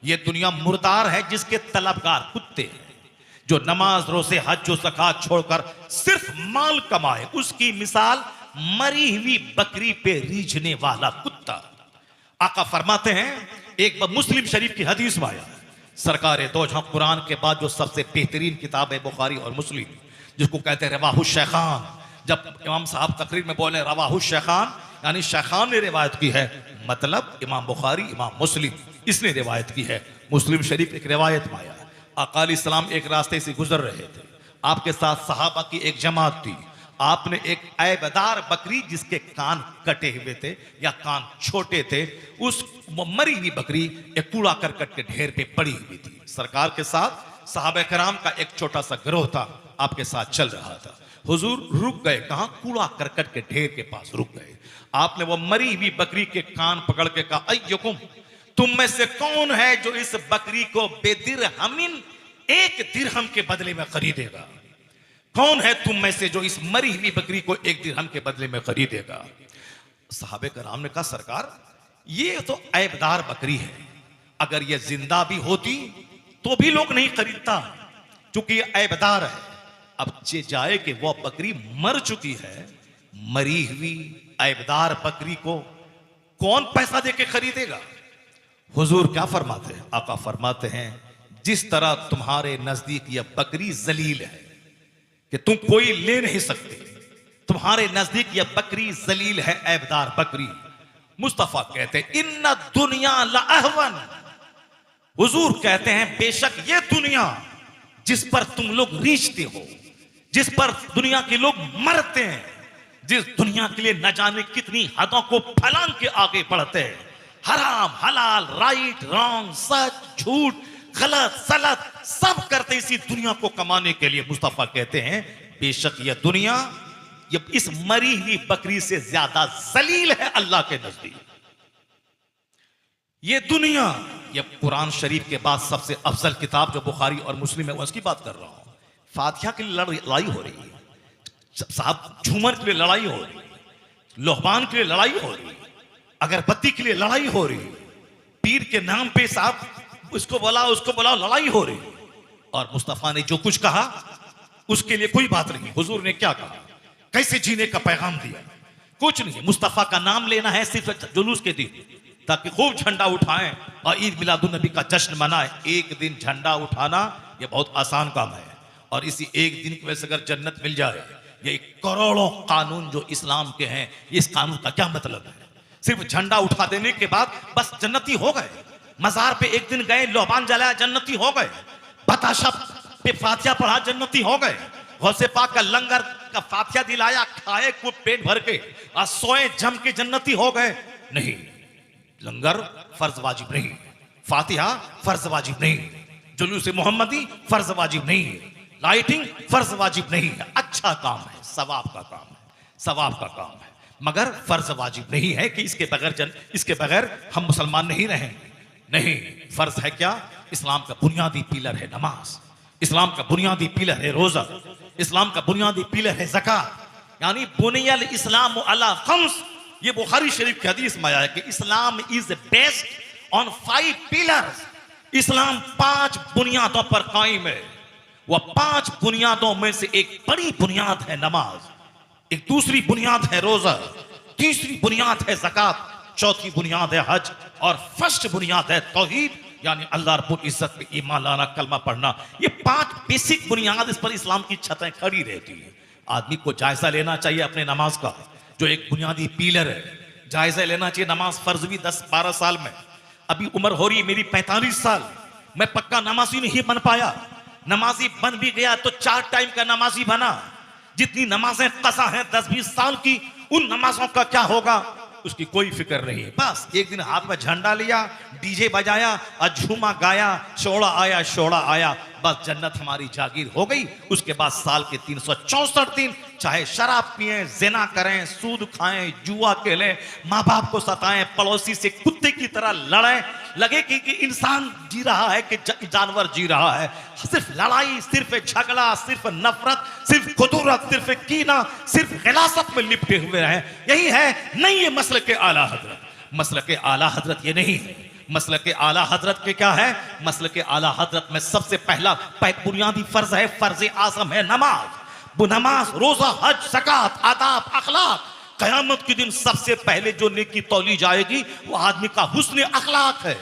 ये दुनिया मुर्दार है जिसके तलबगार कुत्ते हैं। जो नमाज रोजे हज ज़कात छोड़कर सिर्फ माल कमाए, उसकी मिसाल मरी हुई बकरी पे रीझने वाला कुत्ता। आका फरमाते हैं, एक मुस्लिम शरीफ की हदीस में आया, सरकार दो जहां कुरान के बाद जो सबसे बेहतरीन किताब है बुखारी और मुस्लिम, जिसको कहते हैं रवाहु शेखान। जब इमाम साहब तकरीर में बोले रवाहु शेखान, यानी शेखान ने रिवायत की है, मतलब इमाम बुखारी इमाम मुस्लिम इसने रिवायत की है। मुस्लिम शरीफ एक रिवायत में आया, आका अलैहिस्सलाम एक रास्ते से गुजर रहे थे, आपके साथ सहाबा की एक जमात थी। आपने एक ऐबदार बकरी जिसके कान कटे हुए थे या कान छोटे थे, उस मरी हुई बकरी एक कूड़ा करकट के ढेर पे पड़ी हुई थी। सरकार के साथ सहाबा कराम का एक छोटा सा गिरोह था, आपके साथ चल रहा था। हुजूर रुक गए, कहां? कूड़ा करकट के ढेर के पास रुक गए। आपने वो मरी हुई बकरी के कान पकड़ के कहा, अय्युकुम, तुम में से कौन है जो इस बकरी को बेदिरहमिन, 1 दिरहम के बदले में खरीदेगा? कौन है तुम में से जो इस मरी हुई बकरी को 1 दिरहम के बदले में खरीदेगा? सहाबे कराम ने कहा, सरकार ये तो ऐबदार बकरी है, अगर ये जिंदा भी होती तो भी लोग नहीं खरीदता, क्योंकि ये ऐबदार है। अब चे जाए कि वो बकरी मर चुकी है, मरी हुई ऐबदार बकरी को कौन पैसा देके खरीदेगा? हुजूर क्या फरमाते हैं? आका फरमाते हैं, जिस तरह तुम्हारे नजदीक यह बकरी जलील है कि तुम कोई ले नहीं सकते, तुम्हारे नजदीक यह बकरी जलील है, ऐबदार बकरी। मुस्तफा कहते हैं, इन्ना दुनिया लाअहवन, हुजूर कहते हैं बेशक ये दुनिया जिस पर तुम लोग रीझते हो, जिस पर दुनिया के लोग मरते हैं, जिस दुनिया के लिए न जाने कितनी हदों को फलांग के आगे बढ़ते हैं, हराम हलाल राइट रॉन्ग सच झूठ गलत सलत सब करते इसी दुनिया को कमाने के लिए। मुस्तफा कहते हैं बेशक यह दुनिया ये इस मरी हुई बकरी से ज्यादा जलील है अल्लाह के नजदीक। ये दुनिया, ये कुरान शरीफ के बाद सबसे अफजल किताब जो बुखारी और मुस्लिम है उसकी बात कर रहा हूं। फातिहा के लिए लड़ाई हो रही है, साहब झूमर के लिए लड़ाई हो रही, लोहबान के लिए लड़ाई हो रही, अगरबत्ती के लिए लड़ाई हो रही, पीर के नाम पे साहब उसको बोला लड़ाई हो रही। और मुस्तफा ने जो कुछ कहा उसके लिए कोई बात नहीं। हुजूर ने क्या कहा, कैसे जीने का पैगाम दिया, कुछ नहीं। मुस्तफा का नाम लेना है सिर्फ जुलूस के दिन, ताकि खूब झंडा उठाएं और ईद मिलादुन नबी का जश्न मनाएं। एक दिन झंडा उठाना यह बहुत आसान काम है, और इसी एक दिन की वजह से अगर जन्नत मिल जाए, ये करोड़ों कानून जो इस्लाम के हैं, इस कानून का क्या मतलब है? सिर्फ झंडा उठा देने के बाद बस जन्नती हो गए? मजार पे एक दिन गए, लोबान जलाया, जन्नती हो गए? बताशा पे फातिहा पढ़ा, जन्नती हो गए? गौसे पाक का लंगर का फातिहा दिलाया, खाए को पेट भर के और सोए जम के, जन्नती हो गए? नहीं, लंगर फर्ज वाजिब नहीं, फातिहा फर्ज वाजिब नहीं, जुलूस मोहम्मदी फर्ज वाजिब नहीं, लाइटिंग फर्ज वाजिब नहीं है। अच्छा काम है, सवाब का काम है, सवाब का काम है, मगर फर्ज वाजिब नहीं है कि इसके बगैर हम मुसलमान नहीं रहेंगे। नहीं, फर्ज है क्या? इस्लाम का बुनियादी पिलर है नमाज, इस्लाम का बुनियादी पिलर है रोजा, इस्लाम का बुनियादी पिलर है ज़कात, यानी बुनियल इस्लाम अला खम्स। ये बुखारी शरीफ की हदीस में आया है कि Islam is based on 5 pillars. इस्लाम 5 बुनियादों पर कायम है। वह 5 बुनियादों में से एक बड़ी बुनियाद है नमाज, एक दूसरी बुनियाद है रोजा, तीसरी बुनियाद है ज़कात, चौथी बुनियाद है हज, और फर्स्ट बुनियाद है तौहीद, यानी अल्लाह रब्बुल इज्जत पे ईमान लाना, कलमा पढ़ना। ये 5 बेसिक बुनियाद, इस पर इस्लाम की छतें खड़ी रहती है। आदमी को जायजा लेना चाहिए अपने नमाज का, जो एक बुनियादी पिलर है। जायजा लेना चाहिए, नमाज फर्ज भी 10-12 साल में, अभी उम्र हो रही है मेरी 45 साल, मैं पक्का नमाजी नहीं बन पाया। नमाजी बन भी गया तो 4 टाइम का नमाजी बना। जितनी नमाजें कसा हैं 10-20 साल की, उन नमाजों का क्या होगा उसकी कोई फिक्र नहीं है। बस एक दिन हाथ में झंडा लिया, डीजे बजाया और झूमा गाया, शोड़ा आया शोड़ा आया, बस जन्नत हमारी जागीर हो गई। उसके बाद साल के 364 दिन चाहे शराब पिएं, जिना करें, सूद खाएं, जुआ खेलें, माँ बाप को सताएं, पड़ोसी से कुत्ते की तरह लड़ें, लगे कि इंसान जी रहा है कि जानवर जी रहा है। सिर्फ लड़ाई, सिर्फ झगड़ा, सिर्फ नफरत, सिर्फ खुदूरत, सिर्फ कीना, सिर्फ गिलासत में लिपटे हुए रहें, यही है नहीं ये मसलक के आला हजरत। मसलक के आला हजरत ये नहीं है। मसलक के आला हजरत के क्या है? मसलक के आला हजरत में सबसे पहला बुनियादी फर्ज है, फर्ज आज़म है नमाज। वो नमाज, रोजा, हज, ज़कात, आदाब, अखलाक। कयामत के दिन सबसे पहले जो नेकी तौली जाएगी वो आदमी का हुस्न अखलाक है।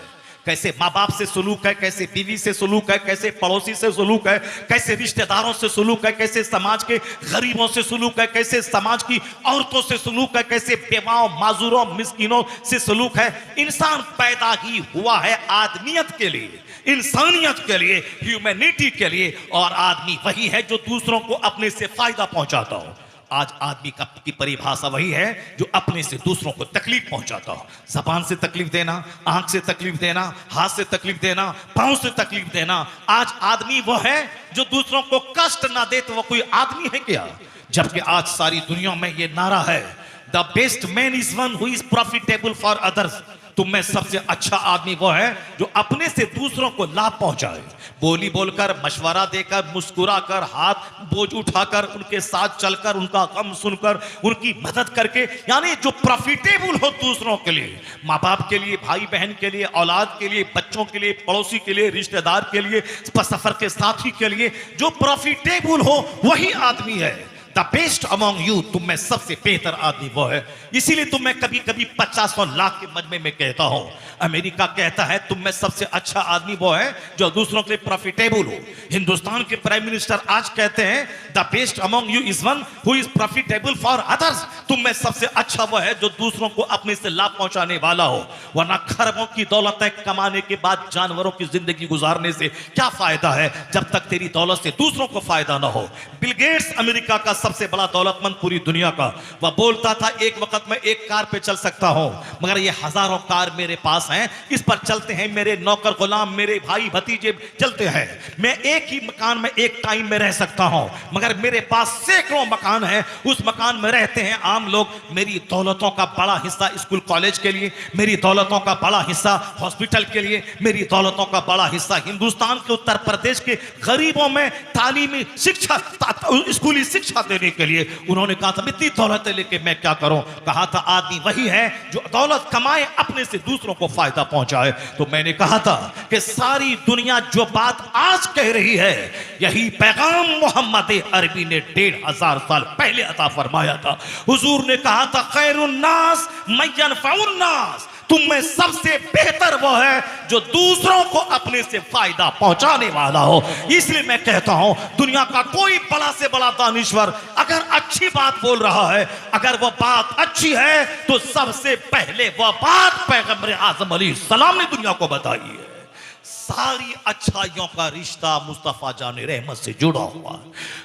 कैसे माँ बाप से सलूक है, कैसे बीवी से सलूक है, कैसे पड़ोसी से सलूक है, कैसे रिश्तेदारों से सलूक है, कैसे समाज के गरीबों से सलूक है, कैसे समाज की औरतों से सलूक है, कैसे बेवाओं, माजूरों, मिस्किनों से सलूक है। इंसान पैदा ही हुआ है आदमियत के लिए, इंसानियत के लिए, ह्यूमैनिटी के लिए, और आदमी वही है जो दूसरों को अपने से फायदा पहुंचाता हो। आज आदमी की परिभाषा वही है जो अपने से दूसरों को तकलीफ पहुंचाता हो। जबान से तकलीफ देना, आंख से तकलीफ देना, हाथ से तकलीफ देना, पांव से तकलीफ देना। आज आदमी वो है जो दूसरों को कष्ट ना दे, तो वो कोई आदमी है क्या? जबकि आज सारी दुनिया में ये नारा है, the best man is one who is profitable for others. तुम में सबसे अच्छा आदमी वो है जो अपने से दूसरों को लाभ पहुंचाए। बोली बोलकर, मशवरा देकर, मुस्कुराकर, हाथ बोझ उठाकर, उनके साथ चलकर, उनका गम सुनकर, उनकी मदद करके, यानी जो प्रॉफिटेबल हो दूसरों के लिए, माँ बाप के लिए, भाई बहन के लिए, औलाद के लिए, बच्चों के लिए, पड़ोसी के लिए, रिश्तेदार के लिए, सफर के साथी के लिए, जो प्रॉफिटेबल हो वही आदमी है। द बेस्ट अमॉन्ग यू, तुम में सबसे बेहतर आदमी वो है। इसीलिए तुम मैं कभी कभी 50 लाख के मजमे में कहता हूं, अमेरिका कहता है तुम में सबसे अच्छा आदमी वो है जो दूसरों के लिए प्रॉफिटेबल हो। हिंदुस्तान के प्राइम मिनिस्टर आज कहते हैं the best among you is one who is profitable for others. तुम में सबसे अच्छा वो है जो दूसरों को अपने से लाभ पहुंचाने वाला हो। वरना खरबों की दौलतें कमाने के बाद जानवरों की जिंदगी गुजारने से क्या फायदा है, जब तक तेरी दौलत से दूसरों को फायदा ना हो। बिल गेट्स अमेरिका का सबसे बड़ा दौलतमंद पूरी दुनिया का, वह बोलता था एक वक्त में एक कार पे चल सकता हूं, मगर ये हजारों कार मेरे पास हैं, इस पर चलते हैं मेरे नौकर गुलाम, मेरे भाई भतीजे चलते हैं। मैं एक ही मकान में एक टाइम में रह सकता हूं, मगर मेरे पास सैकड़ों मकान हैं, उस मकान में रहते हैं आम लोग। मेरी दौलतों का बड़ा हिस्सा स्कूल कॉलेज के लिए, मेरी दौलतों का बड़ा हिस्सा हॉस्पिटल के लिए, मेरी दौलतों का बड़ा हिस्सा हिंदुस्तान के उत्तर प्रदेश के गरीबों में तालीमी शिक्षा, स्कूली शिक्षा देने के लिए। उन्होंने कहा था इतनी दौलत लेके मैं क्या करूं? कहा था आदमी वही है जो दौलत कमाए, अपने से दूसरों को फायदा पहुंचाए। तो मैंने कहा था कि सारी दुनिया जो बात आज कह रही है, यही पैगाम मोहम्मद अरबी ने 1500 साल पहले अता फरमाया था। हुजूर ने कहा था खैरुन्नास मय्यनफउन्नास, तुम में सबसे बेहतर वो है जो दूसरों को अपने से फायदा पहुंचाने वाला हो। इसलिए मैं कहता हूं दुनिया का कोई बड़ा से बड़ा दानिश्वर अगर अच्छी बात बोल रहा है, अगर वो बात अच्छी है, तो सबसे पहले वो बात पैगंबर आज़म अलैहिस्सलाम ने दुनिया को बताई है। सारी अच्छाइयों का रिश्ता मुस्तफा जाने रहमत से जुड़ा हुआ।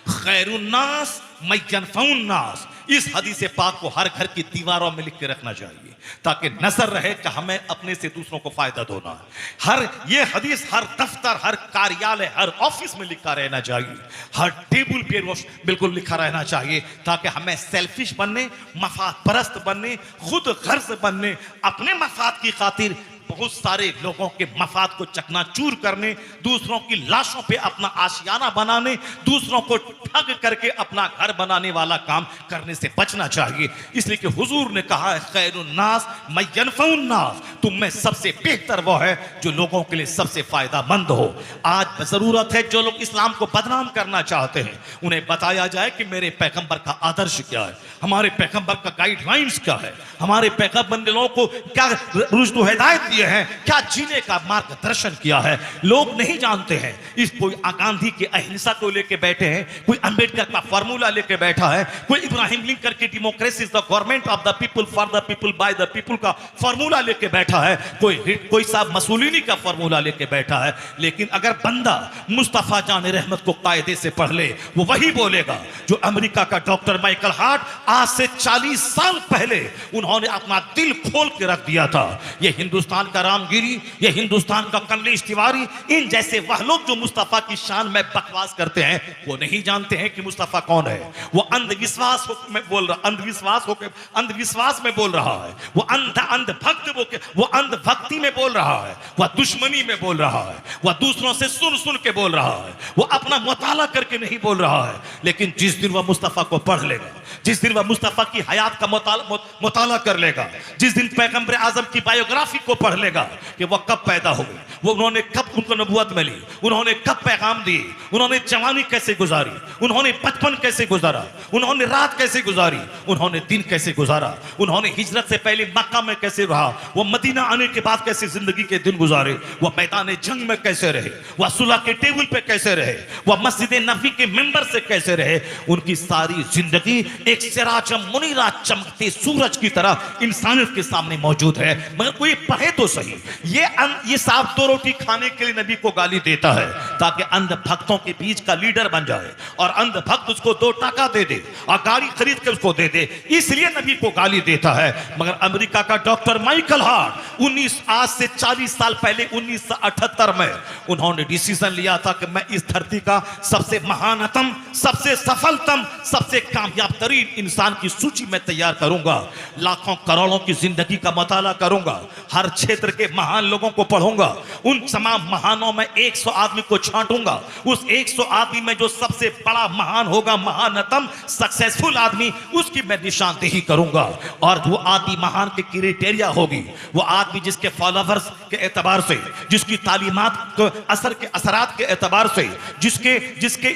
खैरुन्नास मय्यनफउन्नास, इस हदीस पाक को हर घर की दीवारों में लिख के रखना चाहिए ताकि नजर रहे कि हमें अपने से दूसरों को फायदा देना है। ये हदीस हर दफ्तर, हर कार्यालय, हर ऑफिस में लिखा रहना चाहिए, हर टेबल पे बिल्कुल लिखा रहना चाहिए, ताकि हमें सेल्फिश बनने, मफाद परस्त बनने, खुद गर्ज बनने, अपने मफाद की खातिर बहुत सारे लोगों के मफाद को चकनाचूर करने, दूसरों की लाशों पे अपना आशियाना बनाने, दूसरों को ठग करके अपना घर बनाने वाला काम करने से बचना चाहिए। इसलिए कि हुजूर ने कहा है खैरुन्नास मय्यनफउन्नास, तुम में सबसे बेहतर वो है जो लोगों के लिए सबसे फायदामंद हो। आज जरूरत है जो लोग इस्लाम को बदनाम करना चाहते हैं, उन्हें बताया जाए कि मेरे पैगंबर का आदर्श क्या है, हमारे पैगंबर का गाइडलाइंस क्या है, हमारे पैगंबर ने लोगों को क्या रुश्द हिदायत दिए हैं, क्या जीने का मार्गदर्शन किया है। लोग नहीं जानते हैं। इस कोई गांधी के अहिंसा को लेके बैठे हैं, कोई अंबेडकर का फार्मूला लेके बैठा है, कोई इब्राहिम लिंकन की democracy is the government of the people for the people by the people का फार्मूला लेके बैठा है, कोई साहब मसूलिनी का फार्मूला लेके बैठा है। लेकिन अगर बंदा मुस्तफा जाने रहमत को कायदे से पढ़ ले, वो वही बोलेगा जो अमेरिका का डॉक्टर माइकल हार्ट आज से 40 साल पहले उन्होंने अपना दिल खोल के रख दिया था। ये हिंदुस्तान का रामगिरी, ये हिंदुस्तान का कमलेश तिवारी, इन जैसे वह लोग जो मुस्तफा की शान में बकवास करते हैं, वो नहीं जानते हैं कि मुस्तफा कौन है। वो अंधविश्वास में बोल रहा, अंधविश्वास में बोल रहा है, वो अंधभक्त, वो अंधभक्ति में बोल रहा है, वह दुश्मनी में बोल रहा है, वह दूसरों से सुन सुन के बोल रहा है, वो अपना मुताला करके नहीं बोल रहा है। लेकिन जिस दिन वह मुस्तफा को पढ़ लेगा, जिस दिन वह मुस्तफा की हयात का मुताला कर लेगा, जिस दिन पैगंबर आजम की बायोग्राफी को पढ़ लेगा कि वह कब पैदा हो गए, वो उन्होंने कब उनको नबूवत मिली, उन्होंने कब पैगाम दिए, उन्होंने जवानी कैसे गुजारी, उन्होंने बचपन कैसे गुजारा, उन्होंने रात कैसे गुजारी, उन्होंने दिन कैसे गुजारा, उन्होंने हिजरत से पहले मक्का में कैसे रहा, वो मदीना आने के बाद कैसे जिंदगी के दिन गुजारे, वह मैदान जंग में कैसे रहे, वह सुलह के टेबल पे कैसे रहे, वह मस्जिद नबी के मेंबर से कैसे रहे। उनकी सारी जिंदगी एक सिराज मुनीरा चमकते सूरज की तरह इंसानियत के सामने मौजूद है। मगर कोई पढ़े तो सही, ये साफ दो रोटी खाने के लिए नबी को गाली देता है ताकि अंध भक्तों के बीच का लीडर बन जाए और अंध भक्त उसको 2 टका दे दे और गाड़ी खरीद के उसको दे दे, इसलिए नबी को गाली देता है। मगर अमेरिका का डॉक्टर माइकल हार्ट आज से 40 साल पहले 1978 में उन्होंने डिसीजन लिया था कि मैं इस धरती का सबसे महानतम, सबसे सफलतम, सबसे कामयाब तरीन इंसान की सूची में तैयार करूंगा। लाखों करोड़ों की जिंदगी का मुताला करूंगा, हर क्षेत्र के महान लोगों को पढ़ूंगा, उन तमाम महानों में 100 आदमी को छांटूंगा, उस 100 आदमी में जो सबसे बड़ा महान होगा, महानतम सक्सेसफुल आदमी, उसकी मैं निशानदेही करूंगा। और वो आदमी महान के क्राइटेरिया होगी, वो आदमी जिसके फॉलोवर्स के एतबार से, जिसकी तालीमात के असर के असरात के एतबार से, जिसके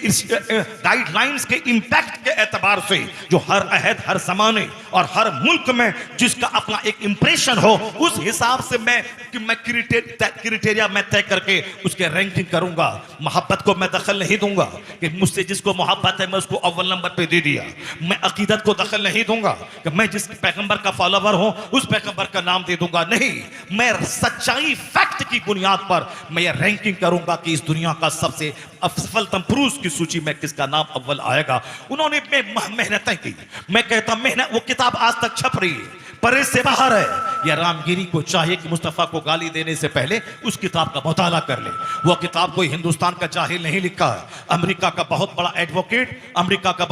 गाइडलाइंस के इंपैक्ट के एतबार से, जो हर अहद, हर जमाने और हर मुल्क में जिसका अपना एक इंप्रेशन हो, उस हिसाब से मैं क्राइटेरिया मैं तय करके उसके रैंकिंग करूंगा। मोहब्बत को मैं दखल नहीं दूंगा कि मुझसे जिसको मोहब्बत है मैं उसको अव्वल नंबर पे दे दिया। मैं अकीदत को दखल नहीं दूंगा कि मैं जिस पैगंबर का फॉलोवर हूं उस पैगंबर का नाम दे दूंगा, नहीं, मैं सच्चाई फैक्ट की बुनियाद पर मैं ये रैंकिंग करूंगा कि इस दुनिया का सबसे सफलतम पुरुष की सूची में किसका नाम अव्वल आएगा। उन्होंने मेहनतें की, मैं कहता मेहनत, वो किताब आज तक छप रही है, परे से बाहर है। या रामगिरी को चाहिए कि मुस्तफा को गाली देने से पहले उस किताब का मुताला कर ले। वो किताब कोई हिंदुस्तान का जाहिल नहीं लिखा है, अमेरिका का बहुत बड़ा एडवोकेट, अमेरिका का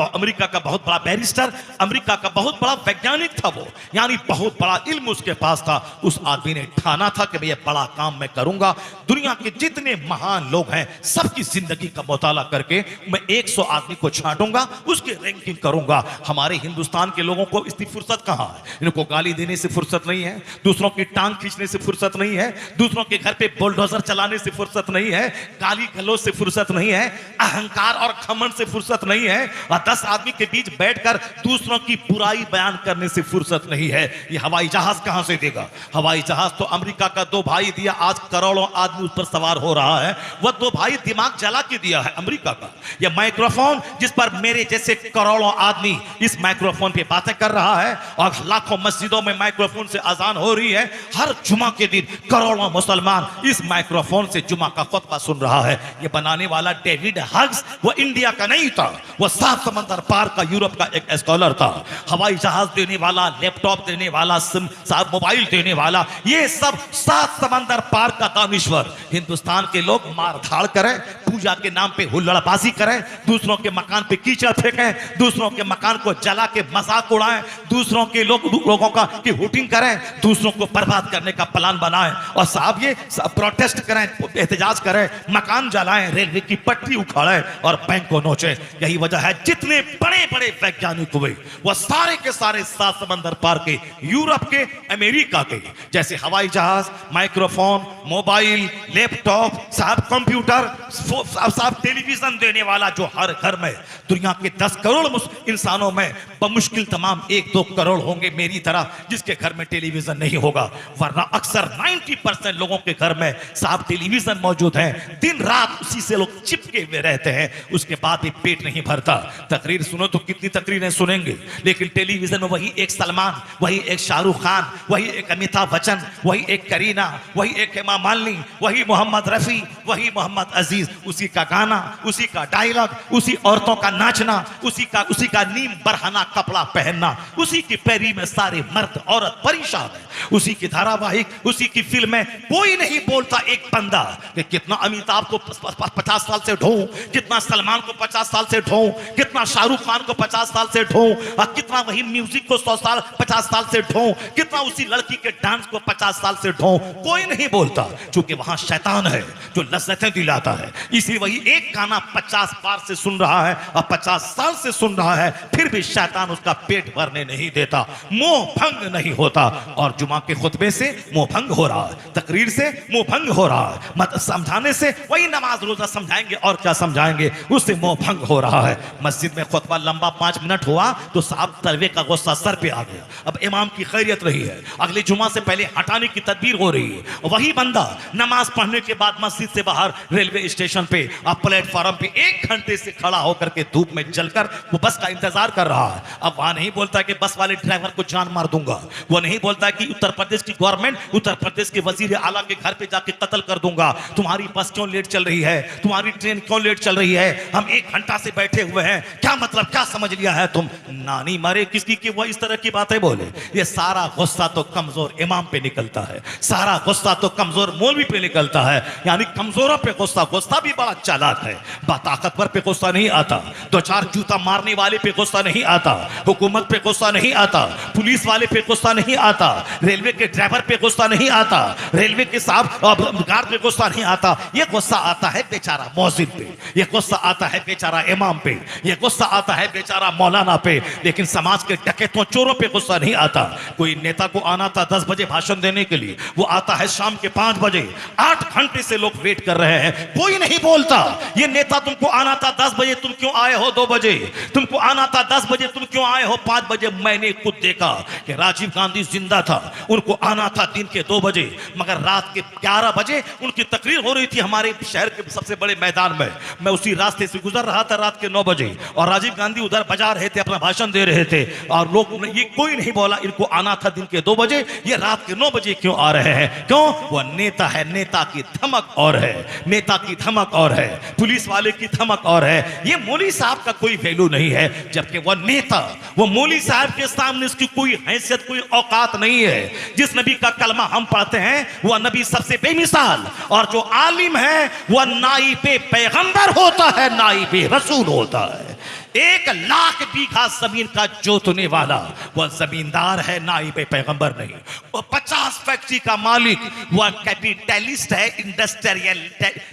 बहुत बड़ा बैरिस्टर, अमेरिका का बहुत बड़ा वैज्ञानिक था वो, यानी बहुत बड़ा इल्म उसके पास था। उस आदमी ने ठाना था कि मैं ये बड़ा काम मैं करूंगा, दुनिया के जितने महान लोग हैं सबकी जिंदगी का मुताला करके मैं 100 आदमी को छांटूंगा, उसकी रैंकिंग करूंगा। हमारे हिंदुस्तान के लोगों को इसकी फुर्सत कहां है? इनको गाली देने से फुर्सत नहीं है, दूसरों की टांग खींचने से फुर्सत नहीं है, दूसरों के घर पे बुलडोजर चलाने से फुर्सत नहीं है, गाली गलौज से फुर्सत नहीं है, अहंकार और घमंड से फुर्सत नहीं है, और 10 आदमी के बीच बैठकर दूसरों की बुराई बयान करने से फुर्सत नहीं है। ये हवाई जहाज कहां से देगा? हवाई जहाज तो अमेरिका का 2 भाई दिया, आज करोड़ों आदमी उस पर सवार हो रहा है। वह 2 भाई दिमाग जला के दिया है अमेरिका का। यह माइक्रोफोन जिस पर मेरे जैसे करोड़ों आदमी इस माइक्रोफोन पे बातें कर रहा है, और लाखों मस्जिदों में माइक्रोफोन से अजान हो रही है, हर जुमा के दिन करोड़ों मुसलमान इस माइक्रोफोन से जुमा का खुतबा सुन रहा है। यह बनाने वाला डेविड हग्स वो इंडिया का नहीं था, वो 7 समंदर पार का यूरोप का एक स्कॉलर था। हवाई जहाज देने वाला, लैपटॉप देने वाला, मोबाइल देने वाला, ये सब 7 समंदर पार का दानिश्वर। हिंदुस्तान के लोग मारधाड़ करें, पूजा के नाम पे हुल्लड़बाजी करें, दूसरों के मकान पे कीचड़ फेंकें, दूसरों के मकान को जला के मजाक उड़ाएं, दूसरों के लोगों का की हुटिंग करें, दूसरों को बर्बाद करने का प्लान बनाएं, और साहब ये प्रोटेस्ट करें, एहतजाज करें, मकान जलाएं, रेलवे की पटरी उखाड़ें और बैंक को नोचें। यही वजह है जितने बड़े बड़े वैज्ञानिक हुए वो सारे के सारे 7 समंदर पार के, यूरोप के, अमेरिका के। जैसे हवाई जहाज, माइक्रोफोन, मोबाइल, लैपटॉप, साहब कंप्यूटर, साहब टेलीविजन देने वाला जो हर घर में, दुनिया के 10 करोड़ इंसानों में बमुश्किल तमाम 1-2 करोड़ होंगे मेरी तरह जिसके घर में टेलीविजन नहीं होगा, वरना अक्सर 90% लोगों के घर में साहब टेलीविजन मौजूद है। दिन रात उसी से लोग चिपके हुए रहते हैं, उसके बाद भी पेट नहीं भरता। तकरीर सुनो तो कितनी तकरीरें सुनेंगे, लेकिन टेलीविजन में वही एक सलमान, वही एक शाहरुख खान, वही एक अमिताभ बच्चन, वही एक करीना, वही एक हेमा मालिनी, वही मोहम्मद रफी, वही मोहम्मद अजीज, उसी का गाना, उसी का डायलॉग, उसी औरतों का नाचना, उसी का नीम बरहना कपड़ा पहनना, उसी की पैरी में सारे मर्द औरत परेशान है। उसी की धारावाहिक, उसी की फिल्में। कोई नहीं बोलता एक बंदा कि कितना अमिताभ को 50 साल से ढोऊं, कितना सलमान को 50 साल से ढोऊं, कितना शाहरुख खान को 50 साल से ढोऊं, और कितना वही म्यूजिक को 50 साल से ढोऊं, कितना उसी लड़की के डांस को 50 साल से ढोऊं। कोई नहीं बोलता, क्योंकि वहां शैतान है जो लज्जतें दिलाता है। इसलिए वही एक गाना 50 बार से सुन रहा है और 50 साल से सुन रहा है, फिर भी शैतान उसका पेट भरने नहीं देता, मोह भंग नहीं होता। और जुमा के खुतबे से मोह भंग हो रहा है, तकरीर से मोह भंग हो रहा है, मत समझाने से, वही नमाज रोजा समझाएंगे और क्या समझाएंगे, उससे मोह भंग हो रहा है। मस्जिद में खुतबा लंबा 5 मिनट हुआ तो साहब तलवे का गुस्सा सर पे आ गया। अब इमाम की खैरियत रही है, अगले जुमा से पहले हटाने की तदबीर हो रही है। वही बंदा नमाज पढ़ने के बाद मस्जिद से बाहर रेलवे स्टेशन पे अब प्लेटफॉर्म पे 1 घंटे से खड़ा होकर के धूप में जलकर वो बस का इंतजार कर रहा है। अब वहां नहीं बोलता कि बस वाले ड्राइवर को जान मार दूंगा, वो नहीं बोलता कि उत्तर प्रदेश की गवर्नमेंट, उत्तर प्रदेश के वजीर आला के घर पे जाके कत्ल कर दूंगा, तुम्हारी बस क्यों लेट चल रही है, तुम्हारी ट्रेन क्यों लेट चल रही है, हम 1 घंटा से बैठे हुए हैं, क्या मतलब, क्या समझ लिया है तुम। नानी मरे किसकी कि वो इस तरह की बातें बोले। ये सारा गुस्सा तो कमजोर इमाम पे निकलता है, सारा गुस्सा तो कमजोर मौलवी पे निकलता है। यानी कमजोरों पे गुस्सा, गुस्सा भी बड़ा चालाक है, ताकतवर पे गुस्सा नहीं आता, 2-4 जूता मारने वाले पे गुस्सा नहीं आता, हुकूमत पे गुस्सा नहीं आता, पुलिस वाले पे गुस्सा नहीं आता, रेलवे के ड्राइवर पे गुस्सा नहीं आता, रेलवे के साहब गार्ड पे गुस्सा नहीं आता। ये गुस्सा आता है बेचारा मौजिन पे, ये गुस्सा आता है बेचारा इमाम पे, ये गुस्सा आता है बेचारा मौलाना पे, लेकिन समाज के डकैतों चोरों पे गुस्सा नहीं आता। कोई नेता को आना था 10 बजे भाषण देने के लिए, वो आता है शाम के 5 बजे, 8 घंटे से लोग वेट कर रहे हैं, कोई नहीं बोलता। ये नेता तुमको आना था 10 बजे, तुम क्यों आए हो 2 बजे, तुमको आना था 10 बजे, तुम क्यों आए हो 5 बजे। मैंने खुद देखा कि राजीव गांधी जिंदा था, उनको आना था दिन के 2 बजे, मगर रात के 11 बजे उनकी तकरीर हो रही थी हमारे शहर के सबसे बड़े मैदान में। मैं उसी रास्ते से गुजर रहा था रात के 9 बजे, और राजीव गांधी उधर बजा रहे थे, अपना भाषण दे रहे थे, और लोग, ये कोई नहीं बोला इनको आना था दिन के 2 बजे, ये रात के 9 बजे क्यों आ रहे हैं। क्यों? वो नेता है, नेता की धमक और है, नेता की धमक और है, पुलिस वाले की धमक और है। ये मौलवी साहब का कोई वैल्यू नहीं है, जबकि वह नेता, वो मौलवी साहब के सामने इसकी कोई हैसियत, कोई औकात नहीं है। जिस नबी का कलमा हम पढ़ते हैं वह नबी सबसे बेमिसाल, और जो आलिम है वह नाइबे पैगंबर होता है, नाइबे रसूल होता है। 1 लाख बीघा जमीन का जोतने वाला वह जमींदार है, नाइबे पैगंबर नहीं। वह 50 फैक्ट्री का मालिक, वह कैपिटलिस्ट है,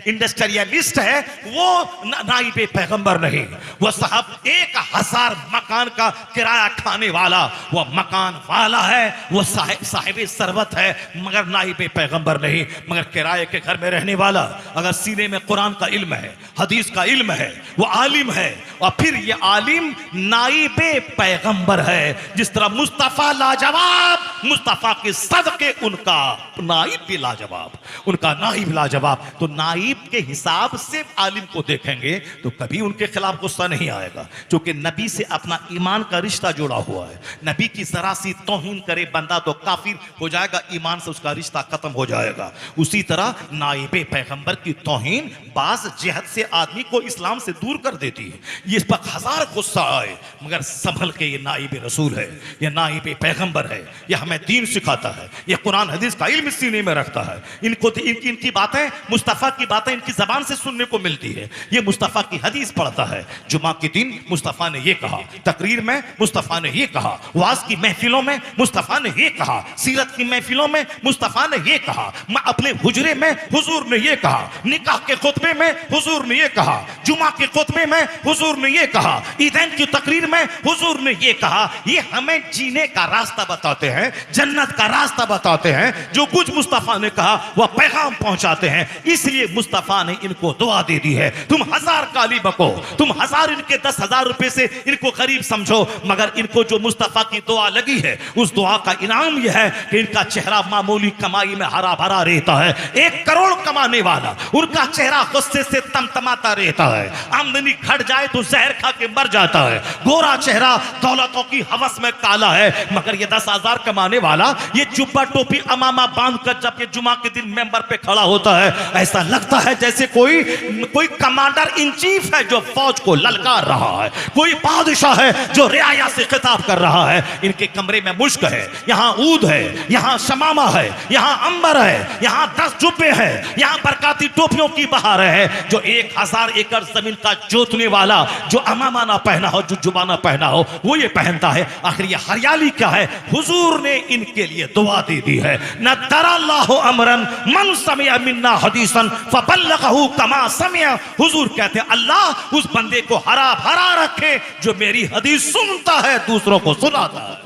इंडस्ट्रियलिस्ट है, वो नाइबे पैगंबर नहीं। वह साहब 1000 मकान का किराया खाने वाला, वह मकान वाला है, वह साहिब सरवत है, मगर नाइबे पैगंबर नहीं। मगर किराए के घर में रहने वाला, अगर सीने में कुरान का इल्म है, हदीस का इल्म है, वो आलिम है, और फिर ये आलिम नाइबे पैगंबर है। जिस तरह मुस्तफा लाजवाब, मुस्तफा के सदके उनका नाइब भी लाजवाब, उनका नाइब लाजवाब। तो नाइब के हिसाब से आलिम को देखेंगे तो कभी उनके खिलाफ गुस्सा नहीं आएगा, क्योंकि नबी से अपना ईमान का रिश्ता जुड़ा हुआ है। नबी की जरा सी तौहीन करे बंदा तो काफिर हो जाएगा, ईमान से उसका रिश्ता खत्म हो जाएगा। उसी तरह नाइबे पैगंबर की तौहीन बाज जिहद से आदमी को इस्लाम से दूर कर देती है। ये इस पर 1000 गुस्सा आए, मगर संभल के, ये नाइबे रसूल है, ये नाइबे पैगंबर है, ये हमें दीन सिखाता है, ये कुरान हदीस का इल्म सीने में रखता है। इनको इनकी बातें, मुस्तफा की बातें इनकी जबान से सुनने को मिलती है। ये मुस्तफा की हदीस पढ़ता है, जुमा के दिन मुस्तफा ने ये कहा, तकरीर में मुस्तफा ने ये कहा, वाज की महफिलों में मुस्तफा ने ये कहा, सीरत की महफिलों में मुस्तफा ने ये कहा, अपने हुजरे में हुजूर ने ये कहा, निकाह के खुतबे में हुजूर ने ये कहा, जुमा के खुतबे में हुजूर ने ये कहा, ईदैन की तकरीर में हुजूर ने ये कहा। ये हमें जीने का रास्ता बताते हैं, जन्नत का रास्ता बताते हैं। जो कुछ मुस्तफा ने कहा वह पैगाम पहुंचाते हैं। इसलिए मुस्तफा ने इनको दुआ दे दी है। तुम 1000 काली बको, तुम 1000 इनके 10,000 रुपए से इनको गरीब समझो, मगर इनको जो मुस्तफा की दुआ लगी है, उस दुआ का इनाम यह है कि इनका चेहरा मामूली कमाई में हरा भरा रहता है। 1 करोड़ कमाने वाला, उनका चेहरा गुस्से से तमतमाता रहता है। आमदनी घट जाए तो जहर खा जाके मर जाता है। गोरा चेहरा, दौलतों की हवस में काला है, मगर ये 10,000 कमाने वाला ये जुब्बा टोपी अमामा बांध कर जब ये जुमा के दिन मेंबर पे खड़ा होता है, ऐसा लगता है जैसे कोई कमांडर इन चीफ है जो फौज को ललकार रहा है, कोई बादशाह है जो रियाया से खिताब कर रहा है। इनके कमरे में मुश्क है, यहाँ ऊद है, यहाँ शमामा है, यहाँ अंबर है, यहाँ 10 जुब्बे हैं, यहाँ बरकाती टोपियों की बहार है। जो 1000 एकड़ जमीन का जोतने वाला जो अमामा ना पहना हो, जो जुबा ना पहना हो, वो ये पहनता है। आखिर ये हरियाली क्या है? हुजूर ने इनके लिए दुआ दे दी है, न दरल्लाहु अमरन मन समिअ मिन्ना हदीसन फबल्लगहु कमा समिअ। हुजूर कहते हैं अल्लाह उस बंदे को हरा भरा रखे जो मेरी हदीस सुनता है, दूसरों को सुनाता है।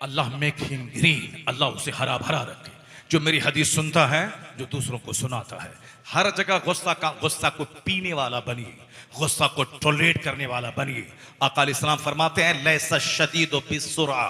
अल्लाह मेक हिम ग्रीन, अल्लाह उसे हरा भरा रखे जो मेरी हदीस सुनता है, जो दूसरों को सुनाता है। हर जगह गुस्सा को पीने वाला बनिए, गुस्सा को टॉलरेट करने वाला बनिए। आका अलैहिस्सलाम फरमाते हैं लैसा शदीदु बिस्सुरा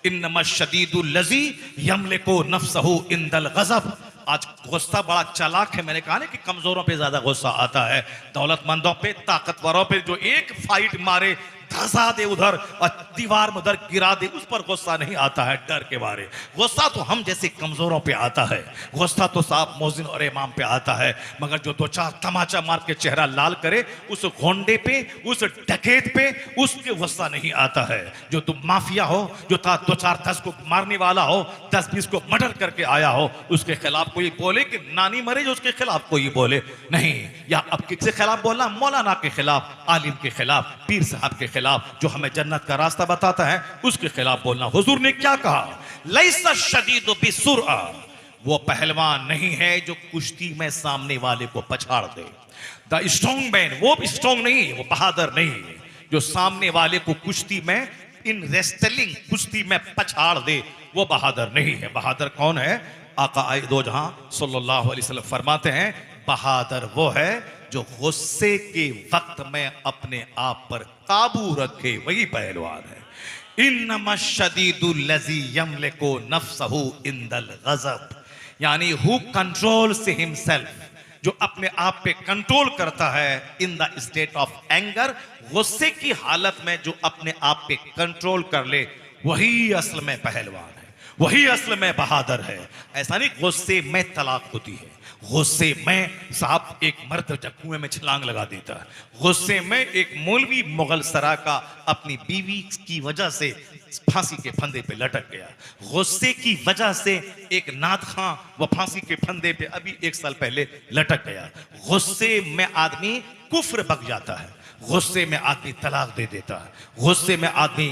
इन्नमा शदीदुल लज़ी यमलिकु नफ्सहु इंदल गज़ब। आज गुस्सा बड़ा चालाक है। मैंने कहा ना कि कमजोरों पे ज्यादा गुस्सा आता है, दौलतमंदों पे, ताकतवरों पे जो एक फाइट मारे, धसा दे उधर और दीवार में उधर गिरा दे, उस पर गुस्सा नहीं आता है डर के बारे। गुस्सा तो हम जैसे कमजोरों पे आता है, गुस्सा तो साहब मौजिन और इमाम पे आता है, मगर जो 2-4 तमाचा मार के चेहरा लाल करे उस घोंडे पे, उस डकैत पे, उसके गुस्सा नहीं आता है। जो तुम माफिया हो, जो 2-4-10 को मारने वाला हो, 10-20 को मर्डर करके आया हो, उसके खिलाफ कोई बोले कि नानी मरे, जो उसके खिलाफ कोई बोले नहीं। या अब किसके खिलाफ बोलना? मौलाना के खिलाफ, आलिम के खिलाफ, पीर साहब के खिलाफ, जो हमें जन्नत का रास्ता बताता है, उसके खिलाफ बोलना। हुजूर ने क्या कहा? लैसा शदीदु बिस्सुरआ, वो पहलवान नहीं है जो कुश्ती में सामने वाले को पछाड़ दे। द स्ट्रॉन्ग मैन, वो भी स्ट्रॉन्ग नहीं है, वो बहादुर नहीं है जो सामने वाले को कुश्ती में, इन रेस्टलिंग कुश्ती में पछाड़ दे, वो बहादुर नहीं है। बहादुर कौन है? आका आए दो जहां सल्लल्लाहु अलैहि वसल्लम फरमाते हैं बहादुर वो है जो गुस्से के वक्त में अपने आप पर काबू रखे, वही पहलवान है। इन्नमा शदीदुल लज़ी यमलिकु नफ्सहु इंदल गज़ब, यानी हु कंट्रोल्स हिमसेल्फ, जो अपने आप पे कंट्रोल करता है in the state of anger, गुस्से की हालत में जो अपने आप पे कंट्रोल कर ले, वही असल में पहलवान है, वही असल में बहादुर है। ऐसा नहीं गुस्से में तलाक होती है, गुस्से में साहब एक मर्द जब कुएं में छलांग लगा देता है, गुस्से में एक मौलवी मुगल सराय का अपनी बीवी की वजह से फांसी के फंदे पे लटक गया, गुस्से की वजह से एक नाद खां वो फांसी के फंदे पे अभी 1 साल पहले लटक गया। गुस्से में आदमी कुफ्र बक जाता है, गुस्से में आदमी तलाक दे देता है, गुस्से में आदमी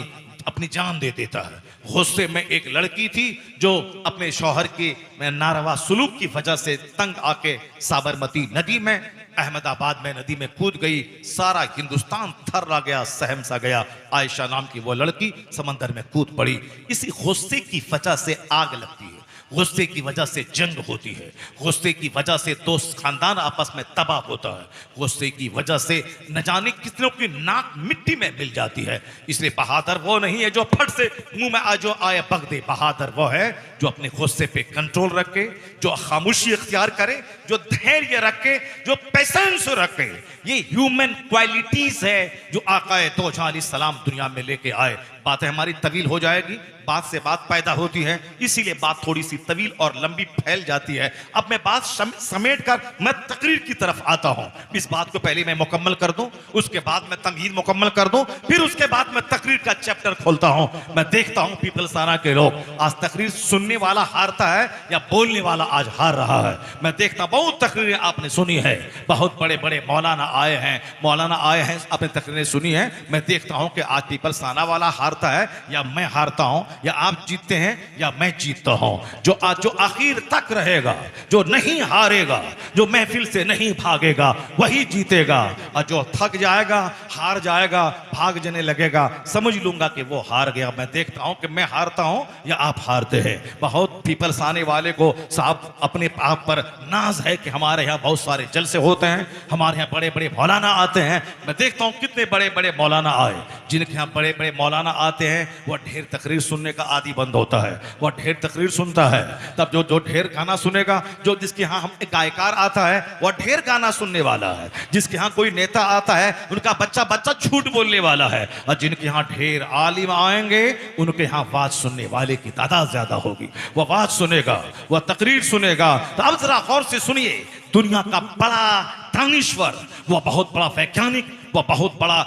अपनी जान दे देता है। गुस्से में एक लड़की थी जो अपने शौहर के नारवा सुलूक की वजह से तंग आके साबरमती नदी में, अहमदाबाद में नदी में कूद गई, सारा हिंदुस्तान थर्रा गया, सहम सा गया। आयशा नाम की वो लड़की समंदर में कूद पड़ी। इसी गुस्से की वजह से आग लगती है, गुस्से की वजह से जंग होती है, गुस्से की वजह से दोस्त खानदान आपस में तबाह होता है, गुस्से की वजह से न जाने कितनों की नाक मिट्टी में मिल जाती है। इसलिए बहादुर वो नहीं है जो फट से मुंह में जो आए बक दे, बहादुर वो है जो अपने गुस्से पे कंट्रोल रखे, जो खामोशी इख्तियार करे, जो धैर्य रखे, जो पेशेंस रखे। ये ह्यूमन क्वालिटीज है जो आका दो जहां अलैहिस्सलाम दुनिया में लेके आए। बातें हमारी तवील हो जाएगी, बात से बात पैदा होती है, इसीलिए बात थोड़ी सी तवील और लंबी फैल जाती है। अब मैं बात समेट कर मैं तकरीर की तरफ आता हूं। इस बात को पहले मैं मुकम्मल कर दूं, उसके बाद मैं तमहीद मुकम्मल कर दूं, फिर उसके बाद मैं तकरीर का चैप्टर खोलता हूं। मैं देखता हूं पीपलसाना के लोग आज तकरीर सुनने वाला हारता है या बोलने वाला आज हार रहा है। मैं देखता बहुत तकरीरें आपने सुनी है, बहुत बड़े बड़े मौलाना आए हैं, आपने तकरीरें सुनी है। मैं देखता हूं कि आज पीपलसाना वाला हारता है या मैं हारता हूं, या आप जीतते हैं या मैं जीतता हूं। जो आखिर तक रहेगा, जो नहीं हारेगा, जो महफिल से नहीं भागेगा, वही जीतेगा। और जो थक जाएगा, हार जाएगा, भाग जाने लगेगा, समझ लूंगा कि वो हार गया। मैं देखता हूं कि मैं हारता हूं या आप हारते हैं। बहुत पीपल्स आने वाले को साहब अपने आप पर नाज है कि हमारे यहाँ बहुत सारे जलसे होते हैं, हमारे यहाँ बड़े बड़े मौलाना आते हैं। मैं देखता हूं कितने बड़े बड़े मौलाना आए, जिनके यहाँ बड़े बड़े मौलाना आते हैं वह ढेर तकरीर सुनने का आदि बंद होता है, वह ढेर तकरीर सुनता है। तब जो ढेर गाना सुनेगा, जो जिसके यहाँ हम गायकार आता है वह ढेर गाना सुनने वाला है, जिसके यहाँ कोई नेता आता है उनका बच्चा बच्चा झूठ बोलने वाला है, और जिनके यहाँ ढेर आलिम आएंगे उनके यहाँ बात सुनने वाले की तादाद ज्यादा होगी। वह बात सुनेगा, वह तकरीर सुनेगा। तो अब जरा गौर से सुनिए, दुनिया का बड़ा दानिश्वर, वह बहुत बड़ा वैज्ञानिक, वह बहुत बड़ा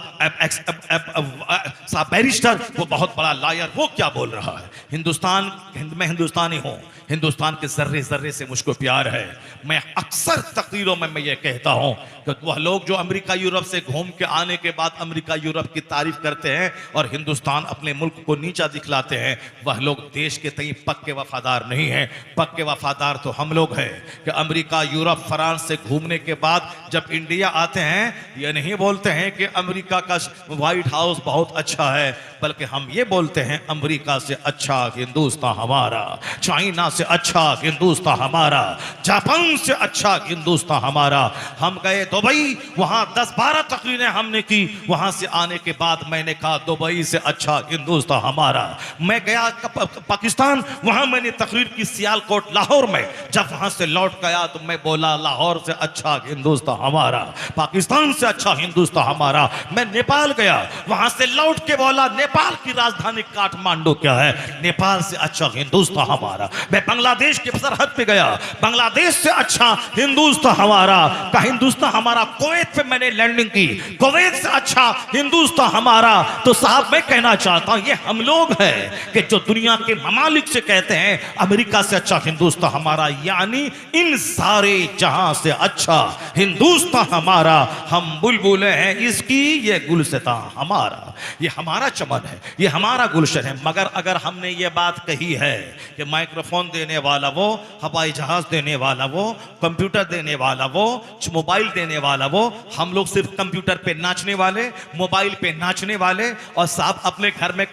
बैरिस्टर, वो बहुत बड़ा लॉयर, वो क्या बोल रहा है। हिंदुस्तान में हिंदुस्तानी हूं, हिंदुस्तान के जर्रे जर्रे से मुझको प्यार है। मैं अक्सर तकरीरों में मैं ये कहता हूं कि वह लोग जो अमेरिका यूरोप से घूम के आने के बाद अमेरिका यूरोप की तारीफ करते हैं और हिंदुस्तान अपने मुल्क को नीचा दिखलाते हैं, वह लोग देश के तई पक्के वफादार नहीं हैं। पक्के वफादार तो हम लोग हैं कि अमेरिका यूरोप फ्रांस से घूमने के बाद जब इंडिया आते हैं, ये नहीं बोलते हैं कि अमेरिका का व्हाइट हाउस बहुत अच्छा है, बल्कि हम ये बोलते हैं अमेरिका से अच्छा हिंदुस्तान हमारा, चाइना से अच्छा हिंदुस्तान हमारा, जापान से अच्छा हिंदुस्तान हमारा। हम गए दुबई, वहां 10-12 तकरीरें हमने की। वहां से आने के बाद मैंने कहा दुबई से अच्छा हिंदुस्तान हमारा। मैं गया पाकिस्तान, वहां मैंने तकरीर की सियालकोट लाहौर में। जब वहां से लौट गया तो मैं बोला लाहौर से अच्छा हिंदुस्तान हमारा, पाकिस्तान से अच्छा हिंदुस्तान हमारा। मैं नेपाल गया, वहां से लौट के बोला नेपाल की राजधानी काठमांडू क्या है, नेपाल से अच्छा हिंदुस्तान हमारा। मैं बांग्लादेश के सरहद पे गया, बांग्लादेश से अच्छा हिंदुस्तान हमारा का हिंदुस्तान हमारा। कुवैत पे मैंने लैंडिंग की, कुवैत से अच्छा हिंदुस्तान हमारा। तो साहब मैं कहना चाहता हूं, ये हम लोग हैं कि जो दुनिया के ममालिक से कहते हैं अमेरिका से अच्छा हिंदुस्तान हमारा, यानी इन सारे जहां से अच्छा हिंदुस्तान हमारा। हम बुलबुलें हैं इसकी, ये गुलसिता हमारा, ये हमारा चमन है, ये हमारा गुलशन है। मगर अगर हमने ये बात कही है कि माइक्रोफोन देने वाला वो, हवाई जहाज देने वाला वो, कंप्यूटर देने वाला वो, मोबाइल देने वाला वो, हम लोग सिर्फ कंप्यूटर पे नाचने वाले, मोबाइल पे नाचने वाले, और साहब अपने घर में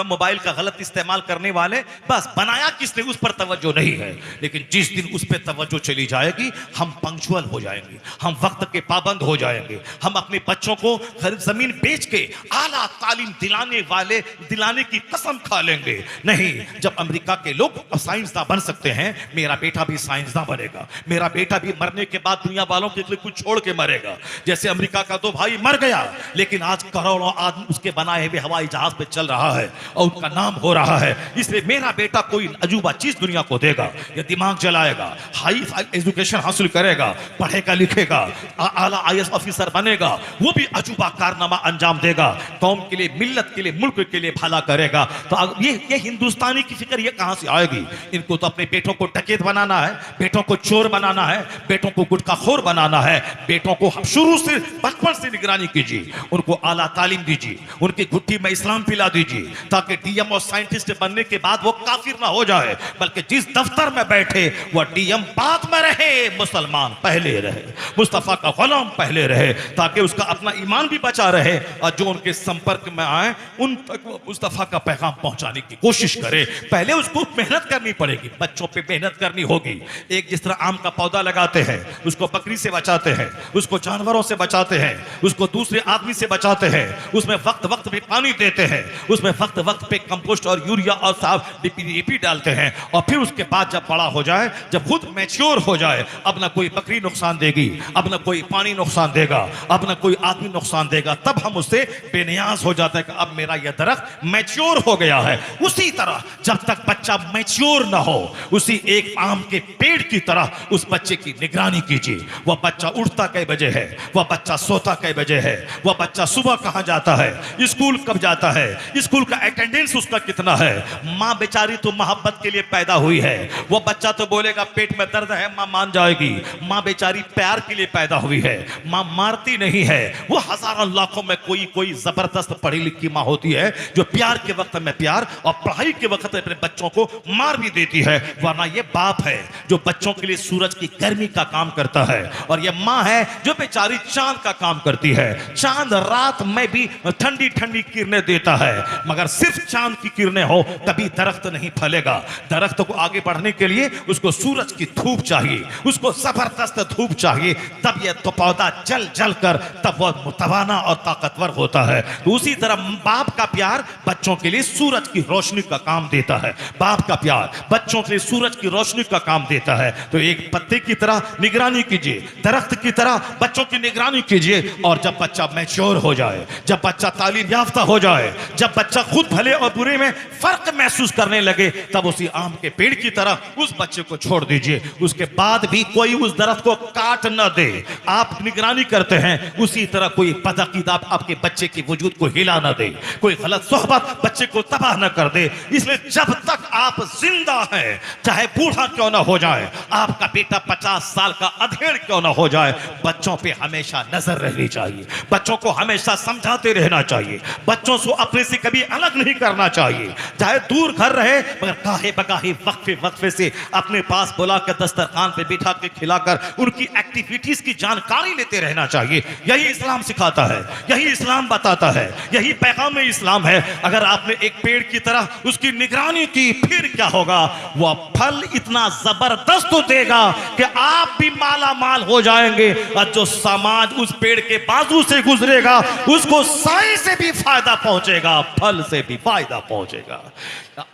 मोबाइल का गलत इस्तेमाल करने वाले, बस बनाया किसने उस पर तवज्जो नहीं है। लेकिन जिस दिन उस पर तवज्जो चली जाएगी, हम पंक्चुअल हो जाएंगे, हम वक्त के पाबंद हो जाएंगे, हम अपने बच्चों को जमीन बेच के आला तालीम दिलाने की कसम खा लेंगे। नहीं, जब अमेरिका के लोग साइंसदान बन सकते हैं, मेरा बेटा भी साइंसदान बनेगा, मेरा बेटा भी मरने के बाद दुनिया वालों के लिए कुछ छोड़ के मरेगा। जैसे अमेरिका का तो भाई मर गया, लेकिन आज करोड़ों आदमी उसके बनाए हुए हवाई जहाज पे चल रहा है और उनका नाम हो रहा है। इसलिए मेरा बेटा कोई अजूबा चीज दुनिया को देगा, ये दिमाग जलाएगा, हाई एजुकेशन हासिल करेगा, पढ़ेगा लिखेगा, आला IAS ऑफिसर बनेगा, वो भी अजूबा कारनामा अंजाम देगा, कौम के लिए, मिल्लत के लिए, मुल्क के लिए भला करेगा। तो ये हिंदुस्तानी की फिक्र ये कहां से आएगी? इनको तो अपने बेटों को डकैत बनाना है, बेटों को चोर बनाना है, बेटों को गुटखाखोर बनाना है। बेटों को शुरू से बचपन से निगरानी कीजिए, उनको आला तालीम दीजिए, उनकी घुट्टी में इस्लाम पिला दीजिए, ताकि DM और साइंटिस्ट बनने के बाद वो काफिर ना हो जाए, बल्कि जिस दफ्तर में बैठे वह DM बाद में रहे, मुसलमान पहले रहे, मुस्तफा का गुलाम पहले रहे, ताकि उसका अपना ईमान भी बचा रहे, और जो उनके संपर्क में आए उन तक वो मुस्तफा का पैगाम पहुंचाने की कोशिश करे। पहले उसको मेहनत करनी पड़ेगी, बच्चों पे मेहनत करनी होगी। एक जिस तरह आम का पौधा लगाते हैं, उसको बकरी से बचाते हैं, उसको जानवरों से बचाते हैं, उसको दूसरे आदमी से बचाते हैं, उसमें वक्त वक्त पे पानी देते हैं, उसमें वक्त वक्त पे कंपोस्ट और यूरिया और साफ DAP डालते हैं, और फिर उसके बाद जब बड़ा हो जाए, जब खुद मैच्योर हो जाए, अब ना कोई बकरी नुकसान देगी, अब ना कोई पानी नुकसान देगा, अब ना कोई आदमी नुकसान देगा, तब हम उससे बेनियाज हो जाते हैं कि अब मेरा यह दरख्त मैच्योर हो गया है। उसी तरह जब तक बच्चा मैच्योर ना हो, उसी एक आम के पेड़ की तरह उस बच्चे की निगरानी कीजिए। वह बच्चा उठता कै बजे है, वह बच्चा सोता कै बजे है, वह बच्चा सुबह कहां जाता है, स्कूल कब जाता है, स्कूल का अटेंडेंस उसका कितना है। माँ बेचारी तो मोहब्बत के लिए पैदा हुई है, वह बच्चा तो बोलेगा पेट में दर्द है, माँ मान जाएगी। माँ बेचारी प्यार के लिए पैदा हुई है, माँ मारती नहीं है। वो हजारों लाखों में कोई जबरदस्त पढ़ी लिखी माँ होती है जो प्यार के वक्त में प्यार और पढ़ाई के वक्त अपने बच्चों को मार भी देती है। वरना ये बाप है जो बच्चों के लिए सूरज की गर्मी का काम करता है, और ये माँ है जो बेचारी चांद का काम करती है। चांद रात में भी ठंडी ठंडी किरणें देता है, मगर सिर्फ चांद की किरणें हो तभी दरख्त नहीं फलेगा। दरख्त को आगे बढ़ने के लिए उसको सूरज की धूप चाहिए, उसको जबरदस्त धूप चाहिए, तब यह तो पौधा जल जल कर तब वह मुतवाना और ताकतवर होता है। तो उसी तरह बाप का का प्यार बच्चों के लिए सूरज की रोशनी का काम देता है, बाप का प्यार बच्चों के लिए सूरज की रोशनी का काम देता है। तो एक पत्ते की तरह निगरानी कीजिए, दरख्त की तरह बच्चों की निगरानी कीजिए। और जब बच्चा मैच्योर हो जाए, जब बच्चा तालीम याफ्ता हो जाए, जब बच्चा खुद भले और बुरे में फर्क महसूस करने लगे, तब उसी आम के पेड़ की तरह उस बच्चे को छोड़ दीजिए। उसके बाद भी कोई उस दरख्त को काट न दे। आप निगरानी करते हैं, उसी तरह कोई बदअकीदा आपके बच्चे के वजूद को हिला न दे, कोई गलत सोहबत बच्चे को तबाह न कर दे। इसलिए जब तक आप जिंदा हैं, चाहे बूढ़ा क्यों ना हो जाए, आपका बेटा 50 साल का अधेड़ क्यों ना हो जाए, बच्चों पे हमेशा नजर रहनी चाहिए, बच्चों को हमेशा समझाते रहना चाहिए, बच्चों को अपने से कभी अलग नहीं करना चाहिए। चाहे दूर घर रहे, मगर काहे बगाहे वक्फे वक्फे से अपने पास बुलाकर दस्तरखान पे बिठा के खिलाकर उनकी एक्टिविटीज की जानकारी लेते रहना चाहिए। यही इस्लाम सिखाता है, यही इस्लाम बताता है, यही पैगाम इस्लाम है। अगर आपने एक पेड़ की तरह उसकी निगरानी की, फिर क्या होगा? वह फल इतना जबरदस्त देगा कि आप भी माला माल हो जाएंगे, और जो समाज उस पेड़ के बाजू से गुजरेगा उसको साई से भी फायदा पहुंचेगा, फल से भी फायदा पहुंचेगा।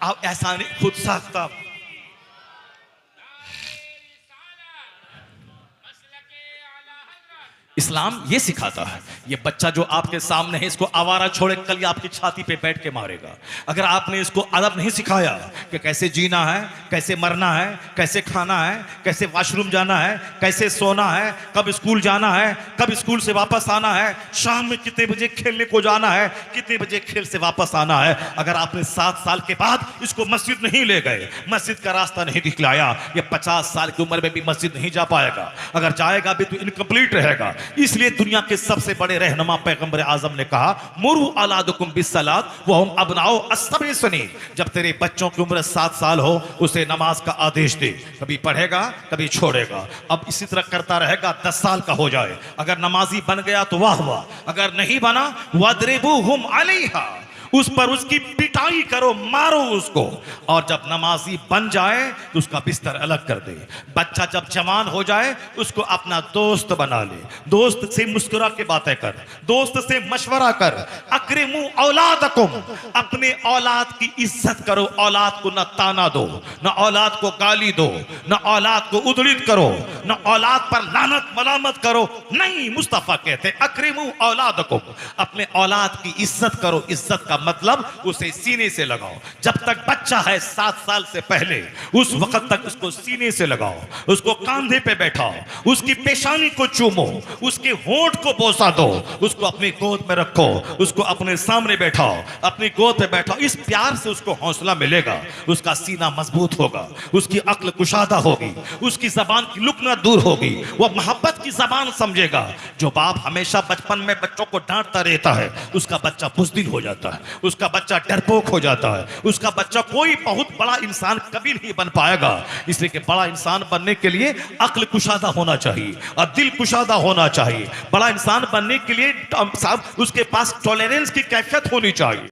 आप ऐसा नहीं खुद साख्ता। इस्लाम ये सिखाता है, ये बच्चा जो आपके सामने है, इसको आवारा छोड़े कल ये आपकी छाती पे बैठ के मारेगा। अगर आपने इसको अदब नहीं सिखाया कि कैसे जीना है, कैसे मरना है, कैसे खाना है, कैसे वॉशरूम जाना है, कैसे सोना है, कब स्कूल जाना है, कब स्कूल से वापस आना है, शाम में कितने बजे खेलने को जाना है, कितने बजे खेल से वापस आना है, अगर आपने 7 साल के बाद इसको मस्जिद नहीं ले गए, मस्जिद का रास्ता नहीं दिखलाया, ये 50 साल की उम्र में भी मस्जिद नहीं जा पाएगा। अगर जाएगा भी तो इनकम्प्लीट रहेगा। इसलिए दुनिया के सबसे बड़े रहनुमा पैगंबर आजम ने कहा, मुरु औलादकुम बिस्सलात व हुम अबनाउ अस्सबई सनीन। जब तेरे बच्चों की उम्र 7 साल हो, उसे नमाज का आदेश दे। कभी पढ़ेगा, कभी छोड़ेगा, अब इसी तरह करता रहेगा, 10 साल का हो जाए। अगर नमाजी बन गया तो वाह वाह, अगर नहीं बना वद्रिबूहुम अलैहा, उस पर उसकी पिटाई करो, मारो उसको। और जब नमाजी बन जाए तो उसका बिस्तर अलग कर दे। बच्चा जब जवान हो जाए उसको अपना दोस्त बना ले, दोस्त से मुस्कुरा के बातें कर, दोस्त से मशवरा कर। अक्रिमू औलादकुम, अपने औलाद की इज्जत करो, औलाद को न ताना दो, न औलाद को गाली दो, न औलाद को उदलित करो, न औलाद पर लानत मलामत करो। नहीं, मुस्तफा कहते अक्रिमू औलादकुम, अपने औलाद की इज्जत करो। इज्जत का मतलब उसे सीने से लगाओ। जब तक बच्चा है 7 साल से पहले, उस वक्त तक उसको सीने से लगाओ, उसको कंधे पे बैठाओ, उसकी पेशानी को चूमो, उसके होंठ को बोसा दो, उसको अपनी गोद में रखो, उसको अपने सामने बैठाओ, अपनी गोद में बैठाओ। इस प्यार से उसको हौसला मिलेगा, उसका सीना मजबूत होगा, उसकी अक्ल कुशादा होगी, उसकी जबान की लुकना दूर होगी, वह मोहब्बत की जबान समझेगा। जो बाप हमेशा बचपन में बच्चों को डांटता रहता है, उसका बच्चा बुज़दिल हो जाता है, उसका बच्चा डरपोक हो जाता है, उसका बच्चा कोई बहुत बड़ा इंसान कभी नहीं बन पाएगा। इसलिए कि बड़ा इंसान बनने के लिए अक्ल कुशादा होना चाहिए और दिल कुशादा होना चाहिए। बड़ा इंसान बनने के लिए उसके पास टॉलरेंस की कैफियत होनी चाहिए।